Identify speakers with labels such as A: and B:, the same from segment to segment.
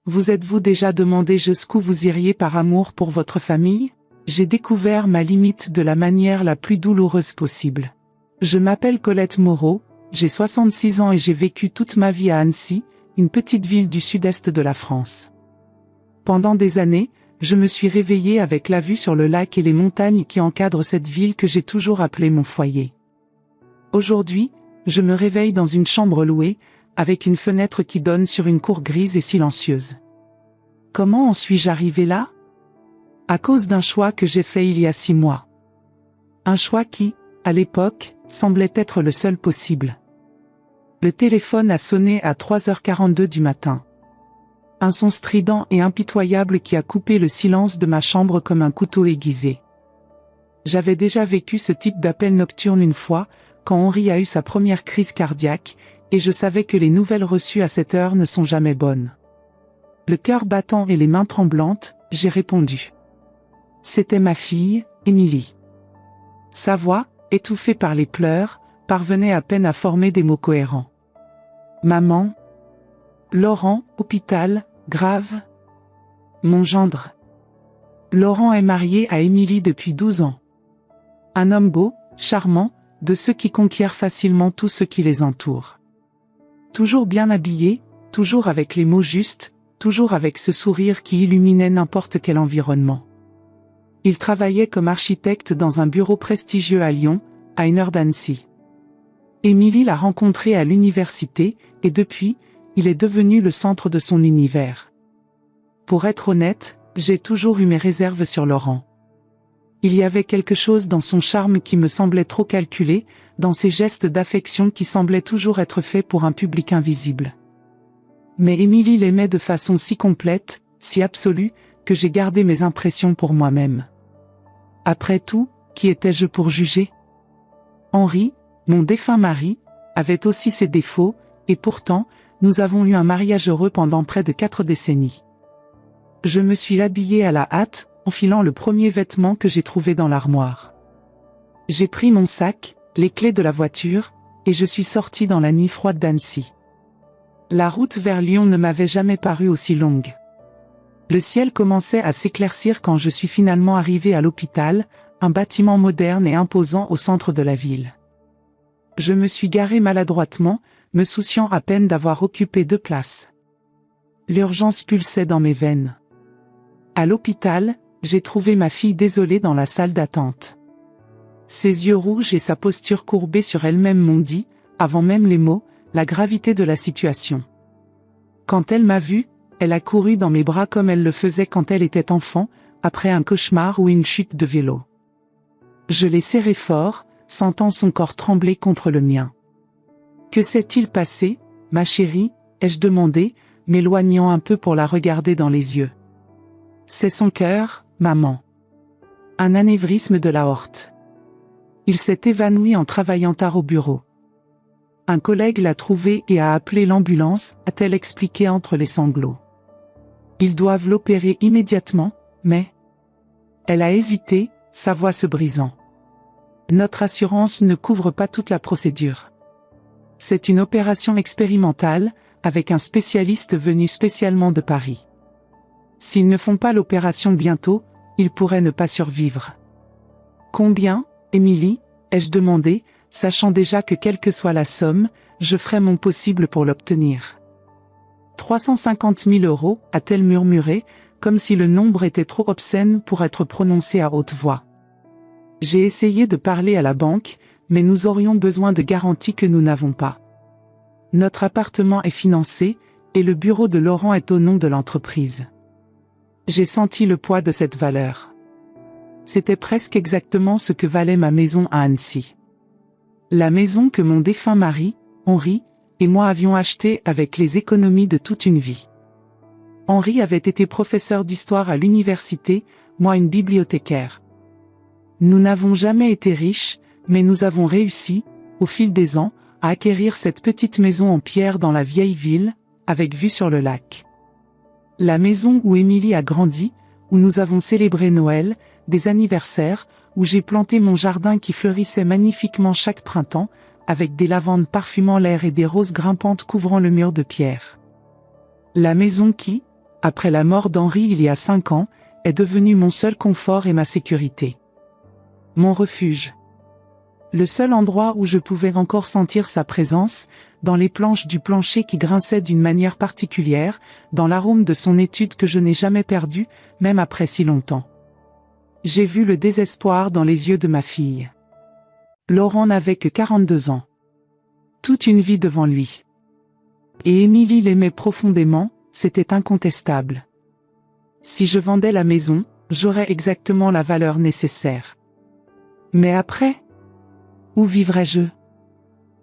A: Vous êtes-vous déjà demandé jusqu'où vous iriez par amour pour votre famille? J'ai découvert ma limite de la manière la plus douloureuse possible. Je m'appelle Colette Moreau, j'ai 66 ans et j'ai vécu toute ma vie à Annecy, une petite ville du sud-est de la France. Pendant des années, je me suis réveillée avec la vue sur le lac et les montagnes qui encadrent cette ville que j'ai toujours appelée mon foyer. Aujourd'hui, je me réveille dans une chambre louée, avec une fenêtre qui donne sur une cour grise et silencieuse. Comment en suis-je arrivée là? À cause d'un choix que j'ai fait il y a 6 mois. Un choix qui, à l'époque, semblait être le seul possible. Le téléphone a sonné à 3h42 du matin. Un son strident et impitoyable qui a coupé le silence de ma chambre comme un couteau aiguisé. J'avais déjà vécu ce type d'appel nocturne une fois, quand Henri a eu sa première crise cardiaque, et je savais que les nouvelles reçues à cette heure ne sont jamais bonnes. Le cœur battant et les mains tremblantes, j'ai répondu. C'était ma fille, Émilie. Sa voix, étouffée par les pleurs, parvenait à peine à former des mots cohérents. Maman. Laurent, hôpital, grave. Mon gendre. Laurent est marié à Émilie depuis 12 ans. Un homme beau, charmant, de ceux qui conquièrent facilement tout ce qui les entoure. Toujours bien habillé, toujours avec les mots justes, toujours avec ce sourire qui illuminait n'importe quel environnement. Il travaillait comme architecte dans un bureau prestigieux à Lyon, à 1 heure d'Annecy. Émilie l'a rencontré à l'université, et depuis, il est devenu le centre de son univers. Pour être honnête, j'ai toujours eu mes réserves sur Laurent. Il y avait quelque chose dans son charme qui me semblait trop calculé, dans ses gestes d'affection qui semblaient toujours être faits pour un public invisible. Mais Émilie l'aimait de façon si complète, si absolue, que j'ai gardé mes impressions pour moi-même. Après tout, qui étais-je pour juger? Henri, mon défunt mari, avait aussi ses défauts, et pourtant, nous avons eu un mariage heureux pendant près de 4 décennies. Je me suis habillée à la hâte, enfilant le premier vêtement que j'ai trouvé dans l'armoire. J'ai pris mon sac, les clés de la voiture, et je suis sortie dans la nuit froide d'Annecy. La route vers Lyon ne m'avait jamais paru aussi longue. Le ciel commençait à s'éclaircir quand je suis finalement arrivée à l'hôpital, un bâtiment moderne et imposant au centre de la ville. Je me suis garée maladroitement, me souciant à peine d'avoir occupé 2 places. L'urgence pulsait dans mes veines. À l'hôpital, j'ai trouvé ma fille désolée dans la salle d'attente. Ses yeux rouges et sa posture courbée sur elle-même m'ont dit, avant même les mots, la gravité de la situation. Quand elle m'a vue, elle a couru dans mes bras comme elle le faisait quand elle était enfant, après un cauchemar ou une chute de vélo. Je l'ai serrée fort, sentant son corps trembler contre le mien. « Que s'est-il passé, ma chérie ?» ai-je demandé, m'éloignant un peu pour la regarder dans les yeux. « C'est son cœur, maman. Un anévrisme de l'aorte. Il s'est évanoui en travaillant tard au bureau. Un collègue l'a trouvé et a appelé l'ambulance, a-t-elle expliqué entre les sanglots. Ils doivent l'opérer immédiatement, mais... » Elle a hésité, sa voix se brisant. « Notre assurance ne couvre pas toute la procédure. C'est une opération expérimentale, avec un spécialiste venu spécialement de Paris. S'ils ne font pas l'opération bientôt, ils pourraient ne pas survivre. »« Combien, Émilie ?» ai-je demandé, sachant déjà que quelle que soit la somme, je ferai mon possible pour l'obtenir. 350 000 €, a-t-elle murmuré, comme si le nombre était trop obscène pour être prononcé à haute voix. J'ai essayé de parler à la banque, mais nous aurions besoin de garanties que nous n'avons pas. Notre appartement est financé, et le bureau de Laurent est au nom de l'entreprise. J'ai senti le poids de cette valeur. C'était presque exactement ce que valait ma maison à Annecy. La maison que mon défunt mari, Henri, et moi avions achetée avec les économies de toute une vie. Henri avait été professeur d'histoire à l'université, moi une bibliothécaire. Nous n'avons jamais été riches, mais nous avons réussi, au fil des ans, à acquérir cette petite maison en pierre dans la vieille ville, avec vue sur le lac. La maison où Émilie a grandi, où nous avons célébré Noël, des anniversaires, où j'ai planté mon jardin qui fleurissait magnifiquement chaque printemps, avec des lavandes parfumant l'air et des roses grimpantes couvrant le mur de pierre. La maison qui, après la mort d'Henri il y a 5 ans, est devenu mon seul confort et ma sécurité. Mon refuge. Le seul endroit où je pouvais encore sentir sa présence, dans les planches du plancher qui grinçaient d'une manière particulière, dans l'arôme de son étude que je n'ai jamais perdu, même après si longtemps. J'ai vu le désespoir dans les yeux de ma fille. Laurent n'avait que 42 ans. Toute une vie devant lui. Et Émilie l'aimait profondément, c'était incontestable. Si je vendais la maison, j'aurais exactement la valeur nécessaire. Mais après ? Où vivrais-je ?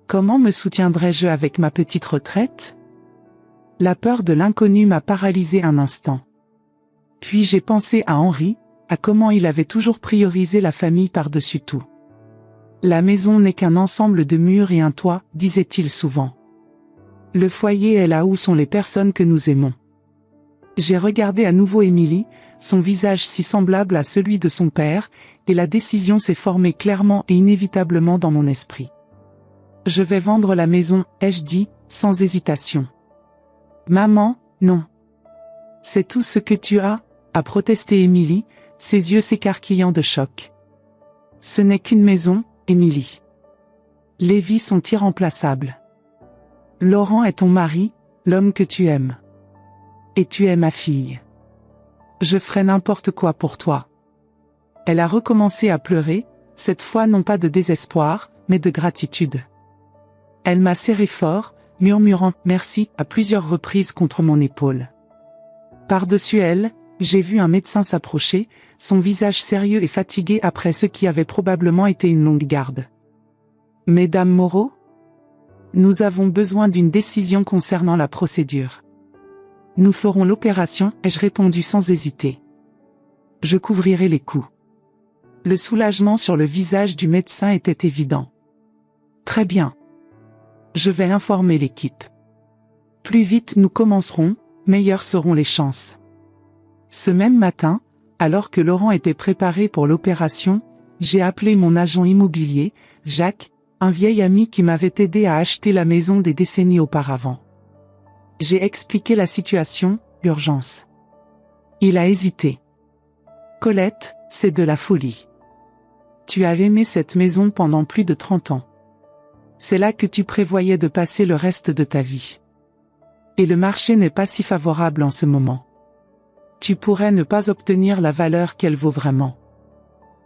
A: Comment me soutiendrais-je avec ma petite retraite ? La peur de l'inconnu m'a paralysé un instant. Puis j'ai pensé à Henri, à comment il avait toujours priorisé la famille par-dessus tout. La maison n'est qu'un ensemble de murs et un toit, disait-il souvent. Le foyer est là où sont les personnes que nous aimons. J'ai regardé à nouveau Émilie, son visage si semblable à celui de son père, et la décision s'est formée clairement et inévitablement dans mon esprit. Je vais vendre la maison, ai-je dit, sans hésitation. Maman, non. C'est tout ce que tu as, a protesté Émilie, ses yeux s'écarquillant de choc. Ce n'est qu'une maison, Émilie. Les vies sont irremplaçables. Laurent est ton mari, l'homme que tu aimes. Et tu es ma fille. Je ferai n'importe quoi pour toi. Elle a recommencé à pleurer, cette fois non pas de désespoir, mais de gratitude. Elle m'a serré fort, murmurant « merci » à plusieurs reprises contre mon épaule. Par-dessus elle, j'ai vu un médecin s'approcher, son visage sérieux et fatigué après ce qui avait probablement été une longue garde. « Mesdames Moreau ? Nous avons besoin d'une décision concernant la procédure. Nous ferons l'opération, ai-je répondu sans hésiter. Je couvrirai les coûts. Le soulagement sur le visage du médecin était évident. Très bien. Je vais informer l'équipe. Plus vite nous commencerons, meilleures seront les chances. Ce même matin, alors que Laurent était préparé pour l'opération, j'ai appelé mon agent immobilier, Jacques, un vieil ami qui m'avait aidé à acheter la maison des décennies auparavant. J'ai expliqué la situation, urgence. Il a hésité. Colette, c'est de la folie. Tu as aimé cette maison pendant plus de 30 ans. C'est là que tu prévoyais de passer le reste de ta vie. Et le marché n'est pas si favorable en ce moment. Tu pourrais ne pas obtenir la valeur qu'elle vaut vraiment.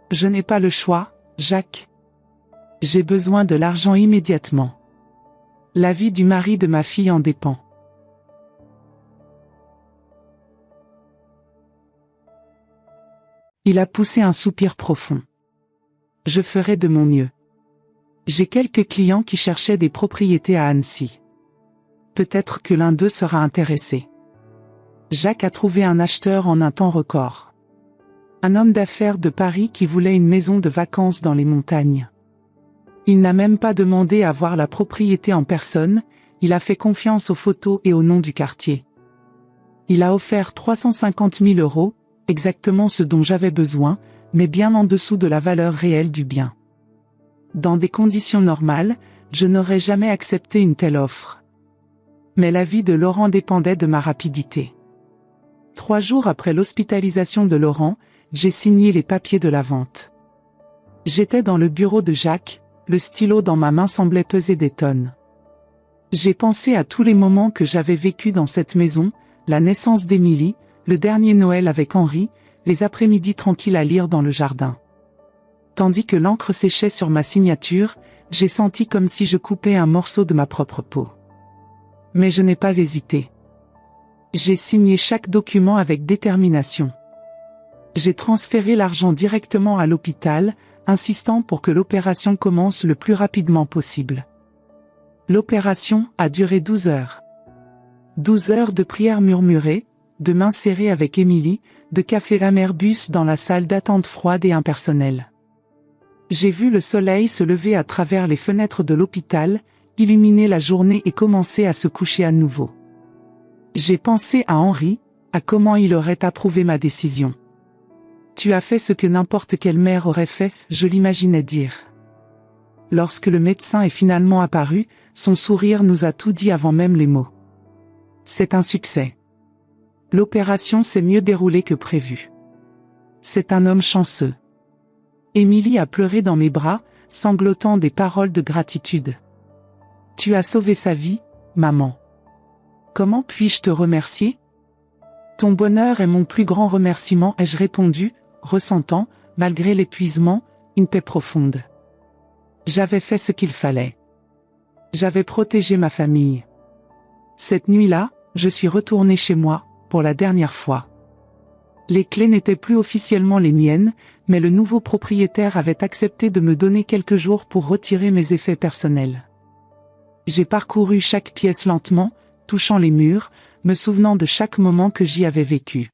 A: Je n'ai pas le choix, Jacques. J'ai besoin de l'argent immédiatement. La vie du mari de ma fille en dépend. Il a poussé un soupir profond. Je ferai de mon mieux. J'ai quelques clients qui cherchaient des propriétés à Annecy. Peut-être que l'un d'eux sera intéressé. Jacques a trouvé un acheteur en un temps record. Un homme d'affaires de Paris qui voulait une maison de vacances dans les montagnes. Il n'a même pas demandé à voir la propriété en personne, il a fait confiance aux photos et au nom du quartier. Il a offert 350 000 €, exactement ce dont j'avais besoin, mais bien en dessous de la valeur réelle du bien. Dans des conditions normales, je n'aurais jamais accepté une telle offre. Mais la vie de Laurent dépendait de ma rapidité. 3 jours après l'hospitalisation de Laurent, j'ai signé les papiers de la vente. J'étais dans le bureau de Jacques, le stylo dans ma main semblait peser des tonnes. J'ai pensé à tous les moments que j'avais vécus dans cette maison, la naissance d'Émilie, le dernier Noël avec Henri, les après-midi tranquilles à lire dans le jardin. Tandis que l'encre séchait sur ma signature, j'ai senti comme si je coupais un morceau de ma propre peau. Mais je n'ai pas hésité. J'ai signé chaque document avec détermination. J'ai transféré l'argent directement à l'hôpital, insistant pour que l'opération commence le plus rapidement possible. L'opération a duré 12 heures. 12 heures de prières murmurées, de mains serrées avec Émilie, de café Amerbus dans la salle d'attente froide et impersonnelle. J'ai vu le soleil se lever à travers les fenêtres de l'hôpital, illuminer la journée et commencer à se coucher à nouveau. J'ai pensé à Henri, à comment il aurait approuvé ma décision. Tu as fait ce que n'importe quelle mère aurait fait, je l'imaginais dire. Lorsque le médecin est finalement apparu, son sourire nous a tout dit avant même les mots. C'est un succès. L'opération s'est mieux déroulée que prévu. C'est un homme chanceux. Émilie a pleuré dans mes bras, sanglotant des paroles de gratitude. Tu as sauvé sa vie, maman. Comment puis-je te remercier? Ton bonheur est mon plus grand remerciement, ai-je répondu, ressentant, malgré l'épuisement, une paix profonde. J'avais fait ce qu'il fallait. J'avais protégé ma famille. Cette nuit-là, je suis retourné chez moi, pour la dernière fois. Les clés n'étaient plus officiellement les miennes, mais le nouveau propriétaire avait accepté de me donner quelques jours pour retirer mes effets personnels. J'ai parcouru chaque pièce lentement, touchant les murs, me souvenant de chaque moment que j'y avais vécu.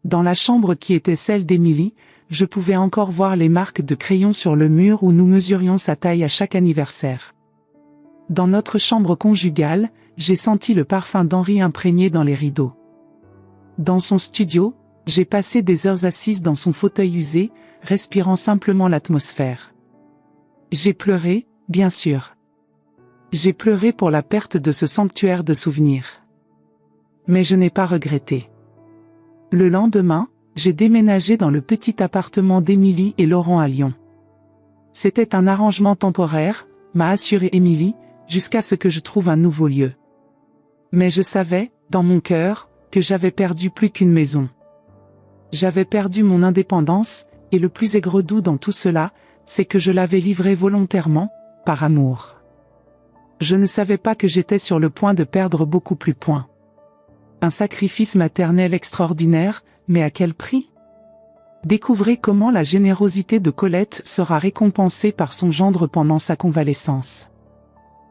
A: Dans la chambre qui était celle d'Émilie, je pouvais encore voir les marques de crayon sur le mur où nous mesurions sa taille à chaque anniversaire. Dans notre chambre conjugale, j'ai senti le parfum d'Henri imprégné dans les rideaux. Dans son studio, j'ai passé des heures assise dans son fauteuil usé, respirant simplement l'atmosphère. J'ai pleuré, bien sûr. J'ai pleuré pour la perte de ce sanctuaire de souvenirs. Mais je n'ai pas regretté. Le lendemain, j'ai déménagé dans le petit appartement d'Émilie et Laurent à Lyon. C'était un arrangement temporaire, m'a assuré Émilie, jusqu'à ce que je trouve un nouveau lieu. Mais je savais, dans mon cœur, que j'avais perdu plus qu'une maison. J'avais perdu mon indépendance, et le plus aigre-doux dans tout cela, c'est que je l'avais livrée volontairement, par amour. Je ne savais pas que j'étais sur le point de perdre beaucoup plus point. Un sacrifice maternel extraordinaire, mais à quel prix? Découvrez comment la générosité de Colette sera récompensée par son gendre pendant sa convalescence.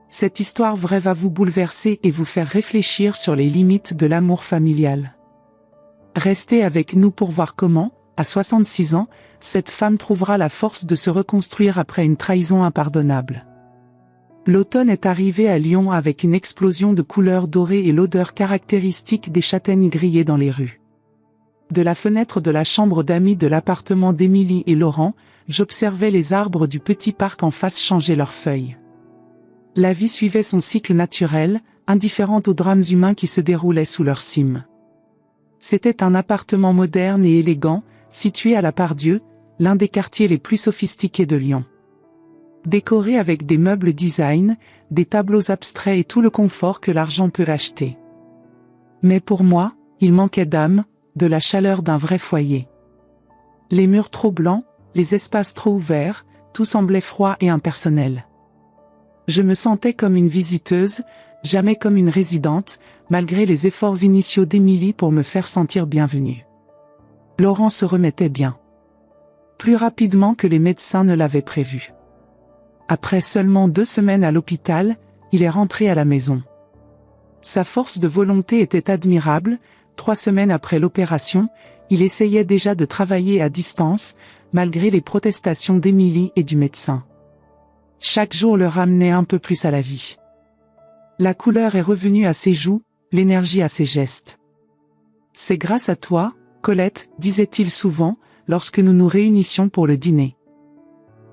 A: Cette histoire vraie va vous bouleverser et vous faire réfléchir sur les limites de l'amour familial. Restez avec nous pour voir comment, à 66 ans, cette femme trouvera la force de se reconstruire après une trahison impardonnable. L'automne est arrivé à Lyon avec une explosion de couleurs dorées et l'odeur caractéristique des châtaignes grillées dans les rues. De la fenêtre de la chambre d'amis de l'appartement d'Émilie et Laurent, j'observais les arbres du petit parc en face changer leurs feuilles. La vie suivait son cycle naturel, indifférente aux drames humains qui se déroulaient sous leur cime. C'était un appartement moderne et élégant, situé à la Part-Dieu, l'un des quartiers les plus sophistiqués de Lyon. Décoré avec des meubles design, des tableaux abstraits et tout le confort que l'argent peut acheter. Mais pour moi, il manquait d'âme, de la chaleur d'un vrai foyer. Les murs trop blancs, les espaces trop ouverts, tout semblait froid et impersonnel. Je me sentais comme une visiteuse, jamais comme une résidente, malgré les efforts initiaux d'Émilie pour me faire sentir bienvenue. Laurent se remettait bien. Plus rapidement que les médecins ne l'avaient prévu. Après seulement 2 semaines à l'hôpital, il est rentré à la maison. Sa force de volonté était admirable. 3 semaines après l'opération, il essayait déjà de travailler à distance, malgré les protestations d'Émilie et du médecin. Chaque jour le ramenait un peu plus à la vie. La couleur est revenue à ses joues, l'énergie à ses gestes. C'est grâce à toi, Colette, disait-il souvent, lorsque nous nous réunissions pour le dîner.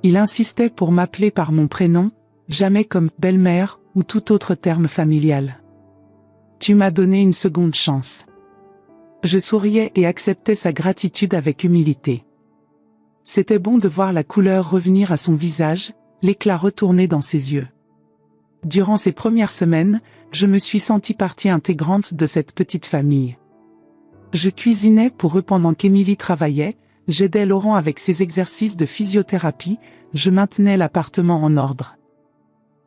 A: Il insistait pour m'appeler par mon prénom, jamais comme « belle-mère » ou tout autre terme familial. Tu m'as donné une seconde chance. Je souriais et acceptais sa gratitude avec humilité. C'était bon de voir la couleur revenir à son visage, l'éclat retourner dans ses yeux. Durant ces premières semaines, je me suis sentie partie intégrante de cette petite famille. Je cuisinais pour eux pendant qu'Émilie travaillait, j'aidais Laurent avec ses exercices de physiothérapie, je maintenais l'appartement en ordre.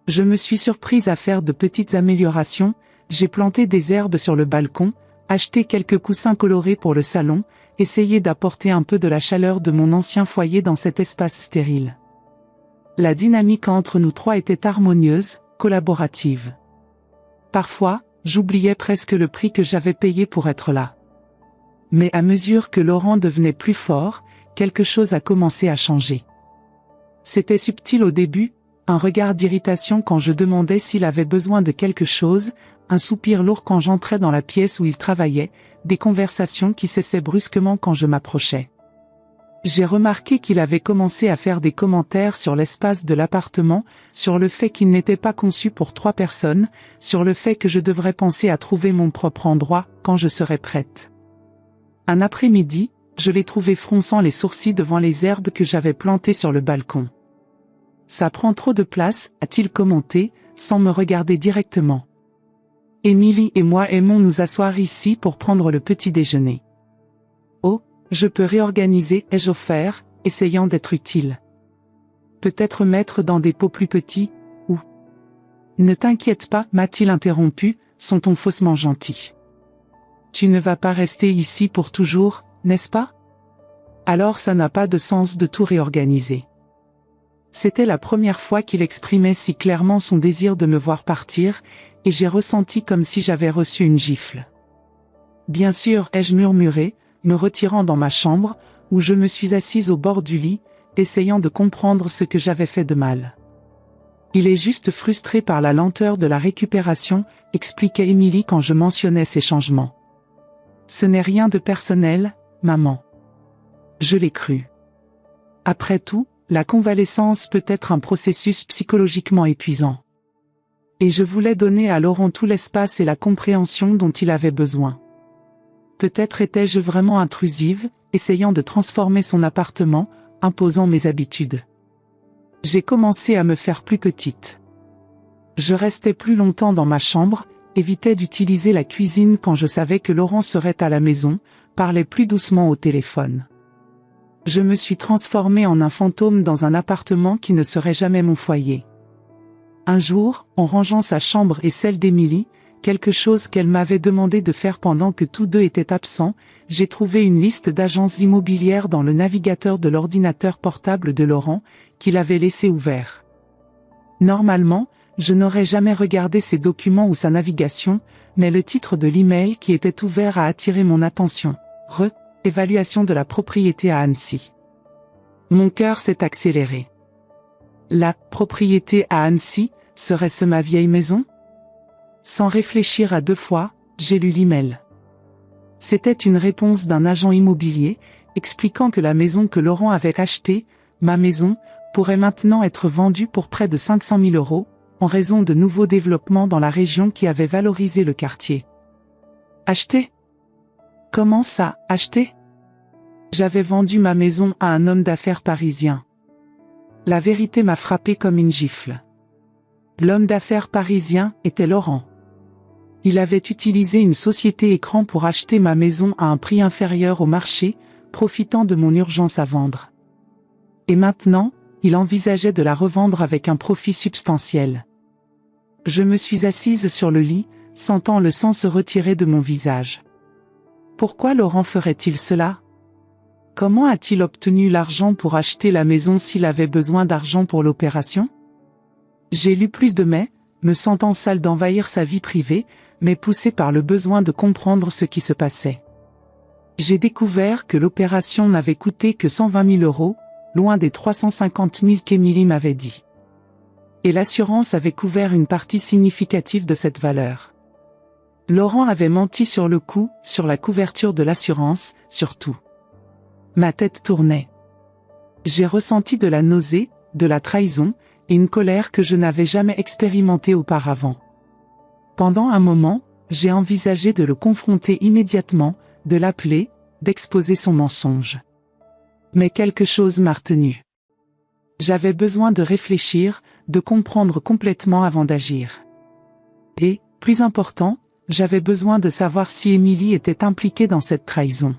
A: Je me suis surprise à faire de petites améliorations, j'ai planté des herbes sur le balcon, acheté quelques coussins colorés pour le salon, essayé d'apporter un peu de la chaleur de mon ancien foyer dans cet espace stérile. La dynamique entre nous trois était harmonieuse, collaborative. Parfois, j'oubliais presque le prix que j'avais payé pour être là. Mais à mesure que Laurent devenait plus fort, quelque chose a commencé à changer. C'était subtil au début, un regard d'irritation quand je demandais s'il avait besoin de quelque chose, un soupir lourd quand j'entrais dans la pièce où il travaillait, des conversations qui cessaient brusquement quand je m'approchais. J'ai remarqué qu'il avait commencé à faire des commentaires sur l'espace de l'appartement, sur le fait qu'il n'était pas conçu pour 3 personnes, sur le fait que je devrais penser à trouver mon propre endroit quand je serai prête. Un après-midi, je l'ai trouvé fronçant les sourcils devant les herbes que j'avais plantées sur le balcon. « Ça prend trop de place », a-t-il commenté, sans me regarder directement. « Émilie et moi aimons nous asseoir ici pour prendre le petit déjeuner. » Oh, je peux réorganiser, ai-je offert, essayant d'être utile. Peut-être mettre dans des pots plus petits, ou... Ne t'inquiète pas, m'a-t-il interrompu, son ton faussement gentil. Tu ne vas pas rester ici pour toujours, n'est-ce pas? Alors ça n'a pas de sens de tout réorganiser. C'était la première fois qu'il exprimait si clairement son désir de me voir partir, et j'ai ressenti comme si j'avais reçu une gifle. Bien sûr, ai-je murmuré, me retirant dans ma chambre, où je me suis assise au bord du lit, essayant de comprendre ce que j'avais fait de mal. Il est juste frustré par la lenteur de la récupération, expliquait Émilie quand je mentionnais ces changements. Ce n'est rien de personnel, maman. Je l'ai cru. Après tout, la convalescence peut être un processus psychologiquement épuisant. Et je voulais donner à Laurent tout l'espace et la compréhension dont il avait besoin. Peut-être étais-je vraiment intrusive, essayant de transformer son appartement, imposant mes habitudes. J'ai commencé à me faire plus petite. Je restais plus longtemps dans ma chambre, évitais d'utiliser la cuisine quand je savais que Laurent serait à la maison, parlais plus doucement au téléphone. Je me suis transformée en un fantôme dans un appartement qui ne serait jamais mon foyer. Un jour, en rangeant sa chambre et celle d'Émilie, quelque chose qu'elle m'avait demandé de faire pendant que tous deux étaient absents, j'ai trouvé une liste d'agences immobilières dans le navigateur de l'ordinateur portable de Laurent, qu'il avait laissé ouvert. Normalement, je n'aurais jamais regardé ces documents ou sa navigation, mais le titre de l'email qui était ouvert a attiré mon attention. Évaluation de la propriété à Annecy. Mon cœur s'est accéléré. La propriété à Annecy, serait-ce ma vieille maison? Sans réfléchir à 2 fois, j'ai lu l'email. C'était une réponse d'un agent immobilier, expliquant que la maison que Laurent avait achetée, ma maison, pourrait maintenant être vendue pour près de 500 000 €, en raison de nouveaux développements dans la région qui avaient valorisé le quartier. Acheter? Comment ça, acheter? J'avais vendu ma maison à un homme d'affaires parisien. La vérité m'a frappé comme une gifle. L'homme d'affaires parisien était Laurent. Il avait utilisé une société écran pour acheter ma maison à un prix inférieur au marché, profitant de mon urgence à vendre. Et maintenant, il envisageait de la revendre avec un profit substantiel. Je me suis assise sur le lit, sentant le sang se retirer de mon visage. Pourquoi Laurent ferait-il cela? Comment a-t-il obtenu l'argent pour acheter la maison s'il avait besoin d'argent pour l'opération? J'ai lu plus de mais, me sentant sale d'envahir sa vie privée, mais poussé par le besoin de comprendre ce qui se passait. J'ai découvert que l'opération n'avait coûté que 120 000 €, loin des 350 000 qu'Émilie m'avait dit. Et l'assurance avait couvert une partie significative de cette valeur. Laurent avait menti sur le coût, sur la couverture de l'assurance, sur tout. Ma tête tournait. J'ai ressenti de la nausée, de la trahison, et une colère que je n'avais jamais expérimentée auparavant. Pendant un moment, j'ai envisagé de le confronter immédiatement, de l'appeler, d'exposer son mensonge. Mais quelque chose m'a retenu. J'avais besoin de réfléchir, de comprendre complètement avant d'agir. Et, plus important, j'avais besoin de savoir si Émilie était impliquée dans cette trahison.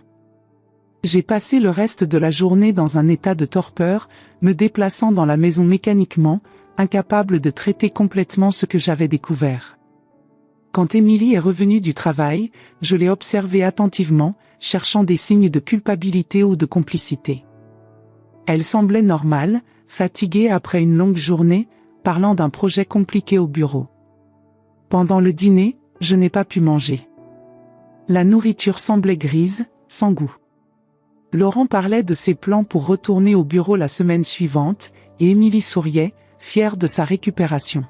A: J'ai passé le reste de la journée dans un état de torpeur, me déplaçant dans la maison mécaniquement, incapable de traiter complètement ce que j'avais découvert. Quand Émilie est revenue du travail, je l'ai observée attentivement, cherchant des signes de culpabilité ou de complicité. Elle semblait normale, fatiguée après une longue journée, parlant d'un projet compliqué au bureau. Pendant le dîner, je n'ai pas pu manger. La nourriture semblait grise, sans goût. Laurent parlait de ses plans pour retourner au bureau la semaine suivante, et Émilie souriait, fière de sa récupération.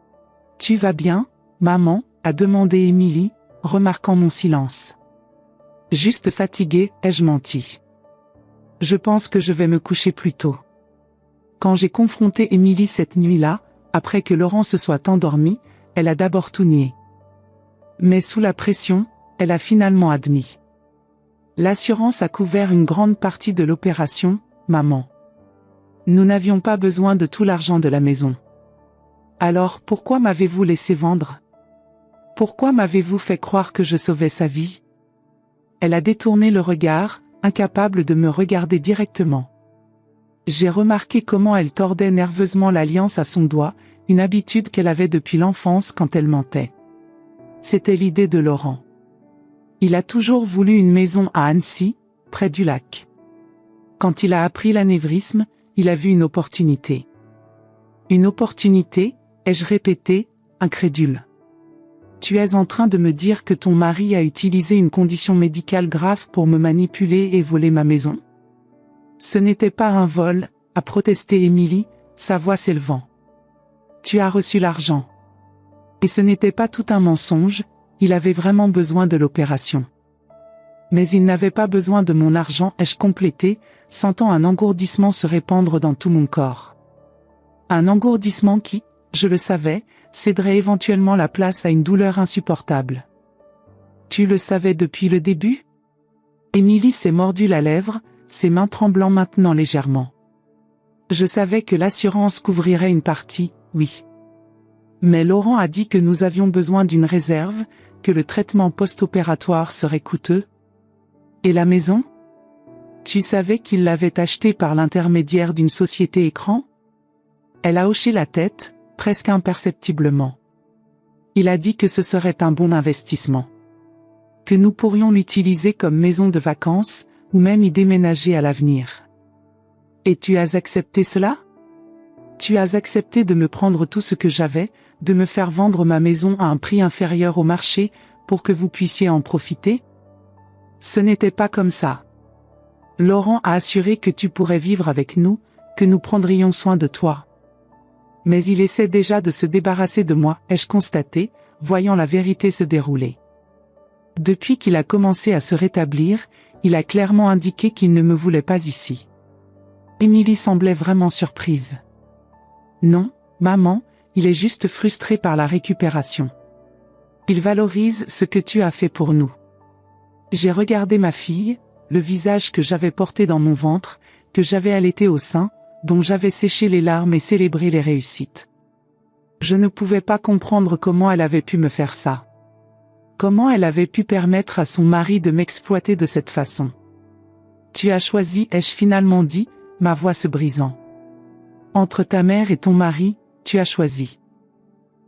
A: « Tu vas bien, maman ?» a demandé Émilie, remarquant mon silence. « Juste fatiguée, ai-je menti. » Je pense que je vais me coucher plus tôt. Quand j'ai confronté Émilie cette nuit-là, après que Laurent se soit endormi, elle a d'abord tout nié. Mais sous la pression, elle a finalement admis. L'assurance a couvert une grande partie de l'opération, maman. Nous n'avions pas besoin de tout l'argent de la maison. Alors pourquoi m'avez-vous laissé vendre? Pourquoi m'avez-vous fait croire que je sauvais sa vie? Elle a détourné le regard, incapable de me regarder directement. J'ai remarqué comment elle tordait nerveusement l'alliance à son doigt, une habitude qu'elle avait depuis l'enfance quand elle mentait. C'était l'idée de Laurent. Il a toujours voulu une maison à Annecy, près du lac. Quand il a appris l'anévrisme, il a vu une opportunité. Une opportunité, ai-je répété, incrédule. Tu es en train de me dire que ton mari a utilisé une condition médicale grave pour me manipuler et voler ma maison? Ce n'était pas un vol, a protesté Émilie, sa voix s'élevant. Tu as reçu l'argent. Et ce n'était pas tout un mensonge, il avait vraiment besoin de l'opération. Mais il n'avait pas besoin de mon argent, ai-je complété, sentant un engourdissement se répandre dans tout mon corps. Un engourdissement qui, je le savais, céderait éventuellement la place à une douleur insupportable. Tu le savais depuis le début? Émilie s'est mordu la lèvre, ses mains tremblant maintenant légèrement. Je savais que l'assurance couvrirait une partie, oui. Mais Laurent a dit que nous avions besoin d'une réserve, que le traitement post-opératoire serait coûteux. Et la maison? Tu savais qu'il l'avait achetée par l'intermédiaire d'une société écran? Elle a hoché la tête, presque imperceptiblement. Il a dit que ce serait un bon investissement. Que nous pourrions l'utiliser comme maison de vacances, ou même y déménager à l'avenir. Et tu as accepté cela? Tu as accepté de me prendre tout ce que j'avais, de me faire vendre ma maison à un prix inférieur au marché, pour que vous puissiez en profiter? Ce n'était pas comme ça. Laurent a assuré que tu pourrais vivre avec nous, que nous prendrions soin de toi. Mais il essaie déjà de se débarrasser de moi, ai-je constaté, voyant la vérité se dérouler. Depuis qu'il a commencé à se rétablir, il a clairement indiqué qu'il ne me voulait pas ici. Émilie semblait vraiment surprise. Non, maman, il est juste frustré par la récupération. Il valorise ce que tu as fait pour nous. J'ai regardé ma fille, le visage que j'avais porté dans mon ventre, que j'avais allaité au sein, dont j'avais séché les larmes et célébré les réussites. Je ne pouvais pas comprendre comment elle avait pu me faire ça. Comment elle avait pu permettre à son mari de m'exploiter de cette façon. Tu as choisi, ai-je finalement dit, ma voix se brisant. Entre ta mère et ton mari, tu as choisi.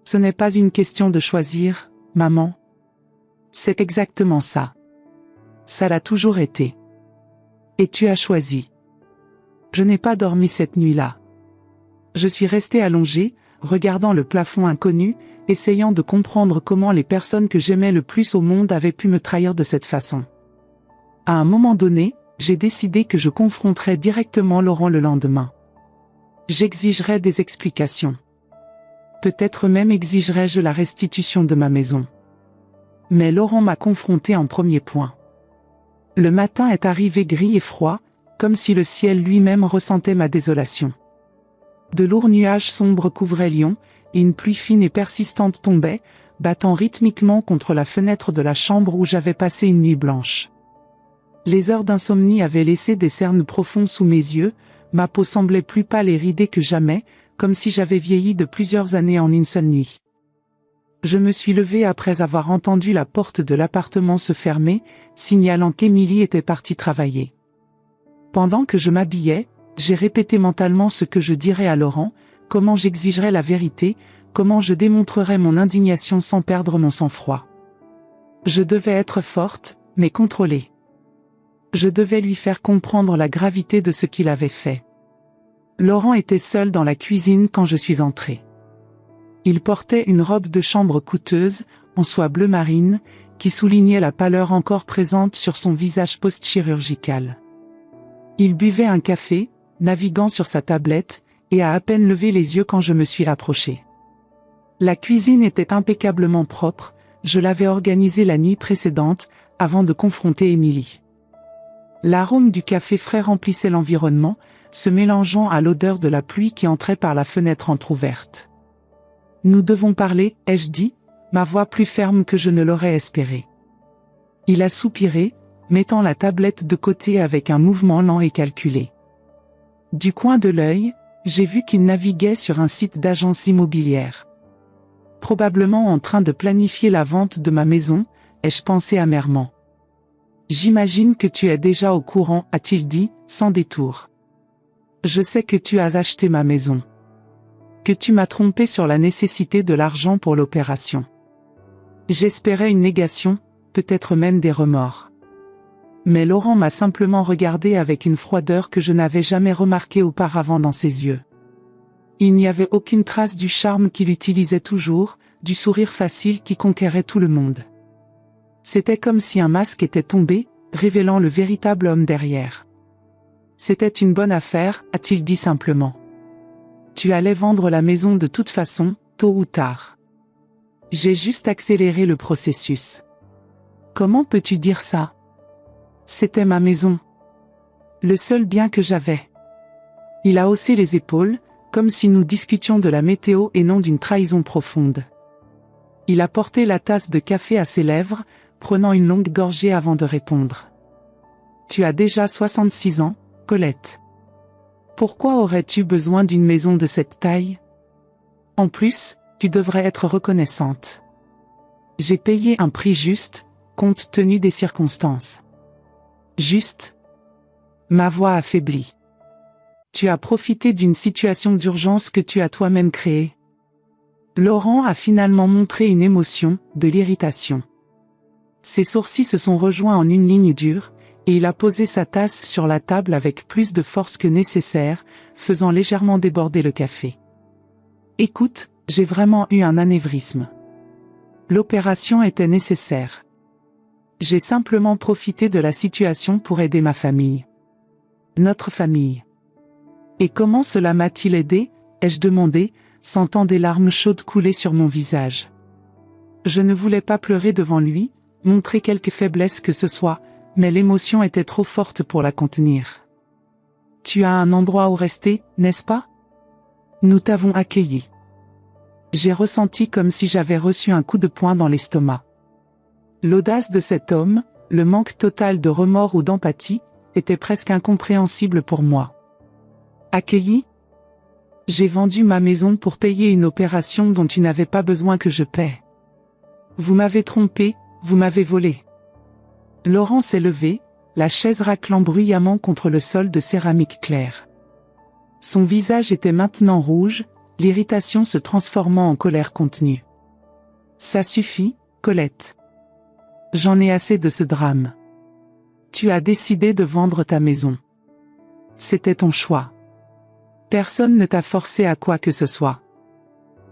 A: Ce n'est pas une question de choisir, maman. C'est exactement ça. Ça l'a toujours été. Et tu as choisi. Je n'ai pas dormi cette nuit-là. Je suis restée allongée, regardant le plafond inconnu, essayant de comprendre comment les personnes que j'aimais le plus au monde avaient pu me trahir de cette façon. À un moment donné, j'ai décidé que je confronterais directement Laurent le lendemain. J'exigerais des explications. Peut-être même exigerais-je la restitution de ma maison. Mais Laurent m'a confronté en premier point. Le matin est arrivé gris et froid, comme si le ciel lui-même ressentait ma désolation. De lourds nuages sombres couvraient Lyon, et une pluie fine et persistante tombait, battant rythmiquement contre la fenêtre de la chambre où j'avais passé une nuit blanche. Les heures d'insomnie avaient laissé des cernes profondes sous mes yeux, ma peau semblait plus pâle et ridée que jamais, comme si j'avais vieilli de plusieurs années en une seule nuit. Je me suis levée après avoir entendu la porte de l'appartement se fermer, signalant qu'Émilie était partie travailler. Pendant que je m'habillais, j'ai répété mentalement ce que je dirais à Laurent, comment j'exigerais la vérité, comment je démontrerais mon indignation sans perdre mon sang-froid. Je devais être forte, mais contrôlée. Je devais lui faire comprendre la gravité de ce qu'il avait fait. Laurent était seul dans la cuisine quand je suis entrée. Il portait une robe de chambre coûteuse, en soie bleu marine, qui soulignait la pâleur encore présente sur son visage post-chirurgical. Il buvait un café, naviguant sur sa tablette, et a à peine levé les yeux quand je me suis rapprochée. La cuisine était impeccablement propre, je l'avais organisée la nuit précédente, avant de confronter Émilie. L'arôme du café frais remplissait l'environnement, se mélangeant à l'odeur de la pluie qui entrait par la fenêtre entr'ouverte. Nous devons parler, ai-je dit, ma voix plus ferme que je ne l'aurais espéré. Il a soupiré, mettant la tablette de côté avec un mouvement lent et calculé. Du coin de l'œil, j'ai vu qu'il naviguait sur un site d'agence immobilière. Probablement en train de planifier la vente de ma maison, ai-je pensé amèrement. J'imagine que tu es déjà au courant, a-t-il dit, sans détour. Je sais que tu as acheté ma maison. Que tu m'as trompé sur la nécessité de l'argent pour l'opération. J'espérais une négation, peut-être même des remords. Mais Laurent m'a simplement regardé avec une froideur que je n'avais jamais remarquée auparavant dans ses yeux. Il n'y avait aucune trace du charme qu'il utilisait toujours, du sourire facile qui conquérait tout le monde. C'était comme si un masque était tombé, révélant le véritable homme derrière. C'était une bonne affaire, a-t-il dit simplement. Tu allais vendre la maison de toute façon, tôt ou tard. J'ai juste accéléré le processus. Comment peux-tu dire ça? C'était ma maison. Le seul bien que j'avais. Il a haussé les épaules, comme si nous discutions de la météo et non d'une trahison profonde. Il a porté la tasse de café à ses lèvres, prenant une longue gorgée avant de répondre. Tu as déjà 66 ans, Colette. Pourquoi aurais-tu besoin d'une maison de cette taille? En plus, tu devrais être reconnaissante. J'ai payé un prix juste, compte tenu des circonstances. Juste. Ma voix affaiblit. Tu as profité d'une situation d'urgence que tu as toi-même créée. Laurent a finalement montré une émotion, de l'irritation. Ses sourcils se sont rejoints en une ligne dure, et il a posé sa tasse sur la table avec plus de force que nécessaire, faisant légèrement déborder le café. Écoute, j'ai vraiment eu un anévrisme. L'opération était nécessaire. J'ai simplement profité de la situation pour aider ma famille. Notre famille. Et comment cela m'a-t-il aidé, ai-je demandé, sentant des larmes chaudes couler sur mon visage. Je ne voulais pas pleurer devant lui, montrer quelque faiblesse que ce soit, mais l'émotion était trop forte pour la contenir. Tu as un endroit où rester, n'est-ce pas? Nous t'avons accueilli. J'ai ressenti comme si j'avais reçu un coup de poing dans l'estomac. L'audace de cet homme, le manque total de remords ou d'empathie, était presque incompréhensible pour moi. Accueilli? J'ai vendu ma maison pour payer une opération dont tu n'avais pas besoin que je paie. Vous m'avez trompé, vous m'avez volé. Laurent s'est levé, la chaise raclant bruyamment contre le sol de céramique claire. Son visage était maintenant rouge, l'irritation se transformant en colère contenue. Ça suffit, Colette. J'en ai assez de ce drame. Tu as décidé de vendre ta maison. C'était ton choix. Personne ne t'a forcé à quoi que ce soit.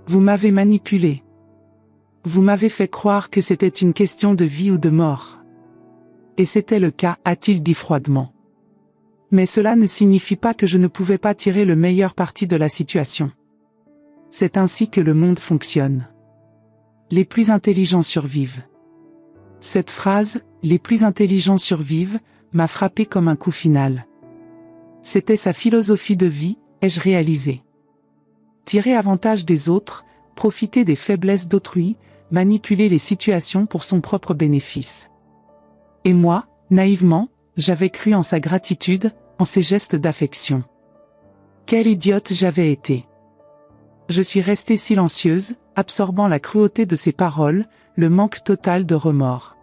A: Vous m'avez manipulé. Vous m'avez fait croire que c'était une question de vie ou de mort. Et c'était le cas, a-t-il dit froidement. Mais cela ne signifie pas que je ne pouvais pas tirer le meilleur parti de la situation. C'est ainsi que le monde fonctionne. Les plus intelligents survivent. Cette phrase, les plus intelligents survivent, m'a frappé comme un coup final. C'était sa philosophie de vie, ai-je réalisé. Tirer avantage des autres, profiter des faiblesses d'autrui, manipuler les situations pour son propre bénéfice. Et moi, naïvement, j'avais cru en sa gratitude, en ses gestes d'affection. Quelle idiote j'avais été. Je suis restée silencieuse, absorbant la cruauté de ses paroles, le manque total de remords.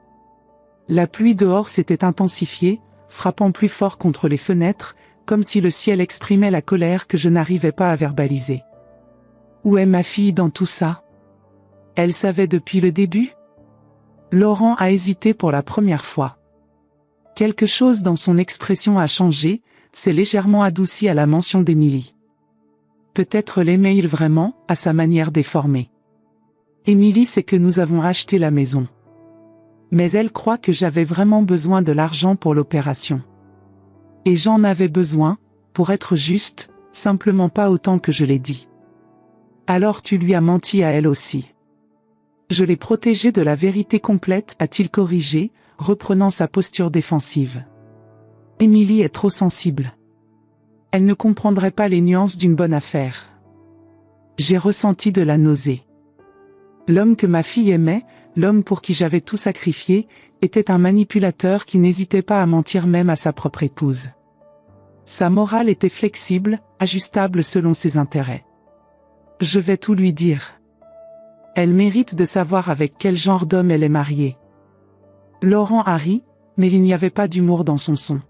A: La pluie dehors s'était intensifiée, frappant plus fort contre les fenêtres, comme si le ciel exprimait la colère que je n'arrivais pas à verbaliser. Où est ma fille dans tout ça? Elle savait depuis le début? Laurent a hésité pour la première fois. Quelque chose dans son expression a changé, s'est légèrement adouci à la mention d'Émilie. Peut-être l'aimait-il vraiment, à sa manière déformée. Émilie sait que nous avons acheté la maison. Mais elle croit que j'avais vraiment besoin de l'argent pour l'opération. Et j'en avais besoin, pour être juste, simplement pas autant que je l'ai dit. Alors tu lui as menti à elle aussi. Je l'ai protégée de la vérité complète, a-t-il corrigé, reprenant sa posture défensive. Émilie est trop sensible. Elle ne comprendrait pas les nuances d'une bonne affaire. J'ai ressenti de la nausée. L'homme que ma fille aimait, l'homme pour qui j'avais tout sacrifié, était un manipulateur qui n'hésitait pas à mentir même à sa propre épouse. Sa morale était flexible, ajustable selon ses intérêts. Je vais tout lui dire. Elle mérite de savoir avec quel genre d'homme elle est mariée. Laurent a ri, mais il n'y avait pas d'humour dans son son.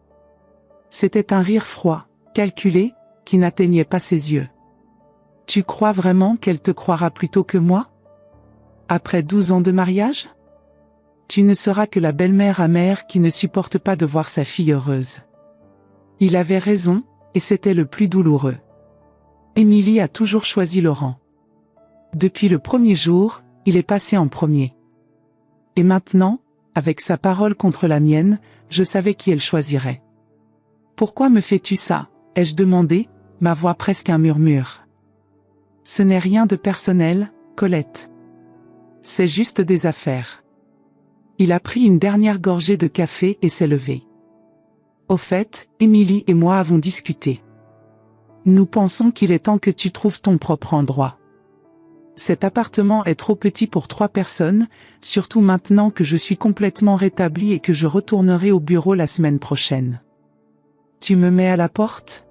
A: C'était un rire froid, calculé, qui n'atteignait pas ses yeux. Tu crois vraiment qu'elle te croira plutôt que moi? Après 12 ans de mariage? Tu ne seras que la belle-mère amère qui ne supporte pas de voir sa fille heureuse. Il avait raison, et c'était le plus douloureux. Émilie a toujours choisi Laurent. Depuis le premier jour, il est passé en premier. Et maintenant, avec sa parole contre la mienne, je savais qui elle choisirait. Pourquoi me fais-tu ça? Ai-je demandé, ma voix presque un murmure. Ce n'est rien de personnel, Colette. C'est juste des affaires. Il a pris une dernière gorgée de café et s'est levé. Au fait, Émilie et moi avons discuté. Nous pensons qu'il est temps que tu trouves ton propre endroit. Cet appartement est trop petit pour 3 personnes, surtout maintenant que je suis complètement rétablie et que je retournerai au bureau la semaine prochaine. Tu me mets à la porte?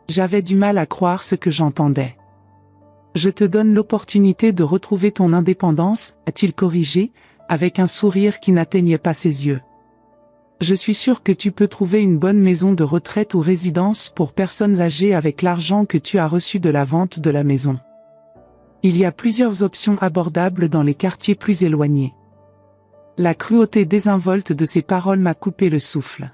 A: J'avais du mal à croire ce que j'entendais. Je te donne l'opportunité de retrouver ton indépendance, a-t-il corrigé, avec un sourire qui n'atteignait pas ses yeux. Je suis sûr que tu peux trouver une bonne maison de retraite ou résidence pour personnes âgées avec l'argent que tu as reçu de la vente de la maison. Il y a plusieurs options abordables dans les quartiers plus éloignés. La cruauté désinvolte de ses paroles m'a coupé le souffle.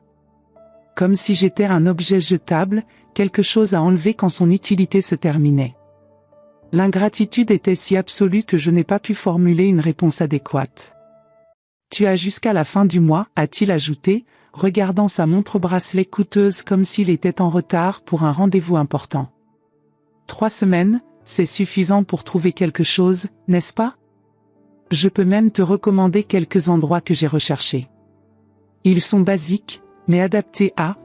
A: Comme si j'étais un objet jetable, quelque chose à enlever quand son utilité se terminait. L'ingratitude était si absolue que je n'ai pas pu formuler une réponse adéquate. Tu as jusqu'à la fin du mois, a-t-il ajouté, regardant sa montre-bracelet coûteuse comme s'il était en retard pour un rendez-vous important. 3 semaines, c'est suffisant pour trouver quelque chose, n'est-ce pas? Je peux même te recommander quelques endroits que j'ai recherchés. Ils sont basiques, mais adaptés à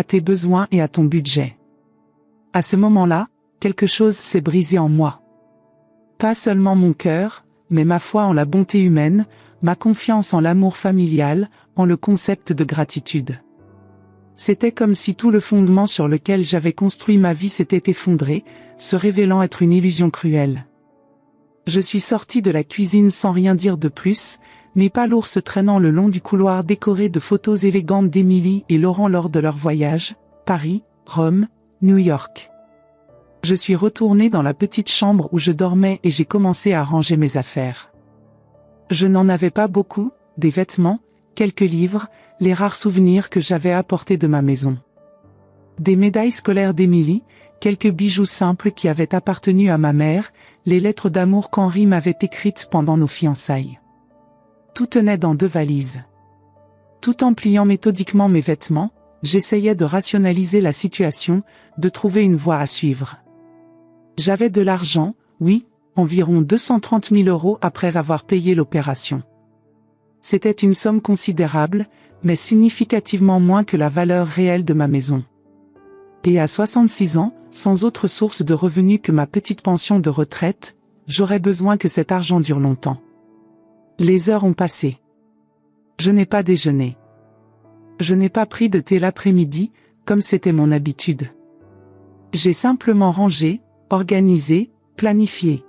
A: tes besoins et à ton budget. À ce moment-là, quelque chose s'est brisé en moi. Pas seulement mon cœur, mais ma foi en la bonté humaine, ma confiance en l'amour familial, en le concept de gratitude. C'était comme si tout le fondement sur lequel j'avais construit ma vie s'était effondré, se révélant être une illusion cruelle. Je suis sortie de la cuisine sans rien dire de plus, mes pas lourds se traînant le long du couloir décoré de photos élégantes d'Émilie et Laurent lors de leur voyage, Paris, Rome, New York. Je suis retournée dans la petite chambre où je dormais et j'ai commencé à ranger mes affaires. Je n'en avais pas beaucoup, des vêtements, quelques livres, les rares souvenirs que j'avais apportés de ma maison. Des médailles scolaires d'Émilie, quelques bijoux simples qui avaient appartenu à ma mère, les lettres d'amour qu'Henri m'avait écrites pendant nos fiançailles. Tout tenait dans 2 valises. Tout en pliant méthodiquement mes vêtements, j'essayais de rationaliser la situation, de trouver une voie à suivre. J'avais de l'argent, oui, environ 230 000 € après avoir payé l'opération. C'était une somme considérable, mais significativement moins que la valeur réelle de ma maison. Et à 66 ans, sans autre source de revenus que ma petite pension de retraite, j'aurais besoin que cet argent dure longtemps. Les heures ont passé. Je n'ai pas déjeuné. Je n'ai pas pris de thé l'après-midi, comme c'était mon habitude. J'ai simplement rangé, organisé, planifié.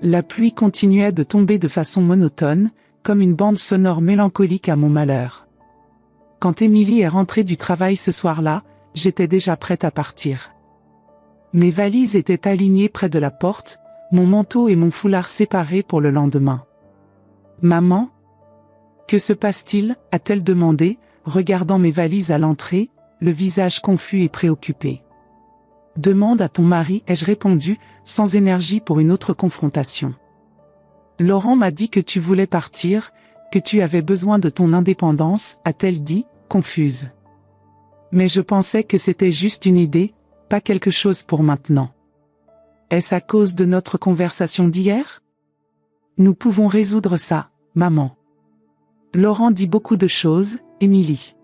A: La pluie continuait de tomber de façon monotone, comme une bande sonore mélancolique à mon malheur. Quand Émilie est rentrée du travail ce soir-là, j'étais déjà prête à partir. Mes valises étaient alignées près de la porte, mon manteau et mon foulard séparés pour le lendemain. « Maman ? Que se passe-t-il » a-t-elle demandé, regardant mes valises à l'entrée, le visage confus et préoccupé. « Demande à ton mari » ai-je répondu, sans énergie pour une autre confrontation. Laurent m'a dit que tu voulais partir, que tu avais besoin de ton indépendance, a-t-elle dit, confuse. Mais je pensais que c'était juste une idée, pas quelque chose pour maintenant. Est-ce à cause de notre conversation d'hier? Nous pouvons résoudre ça, maman. Laurent dit beaucoup de choses, Émilie.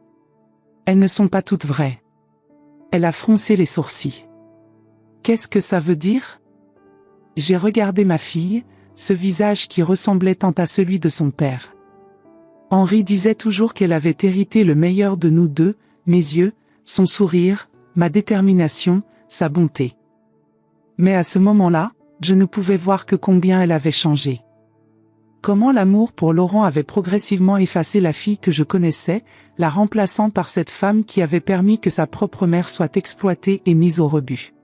A: Elles ne sont pas toutes vraies. Elle a froncé les sourcils. Qu'est-ce que ça veut dire? J'ai regardé ma fille, ce visage qui ressemblait tant à celui de son père. Henri disait toujours qu'elle avait hérité le meilleur de nous deux, mes yeux, son sourire, ma détermination, sa bonté. Mais à ce moment-là, je ne pouvais voir que combien elle avait changé. Comment l'amour pour Laurent avait progressivement effacé la fille que je connaissais, la remplaçant par cette femme qui avait permis que sa propre mère soit exploitée et mise au rebut.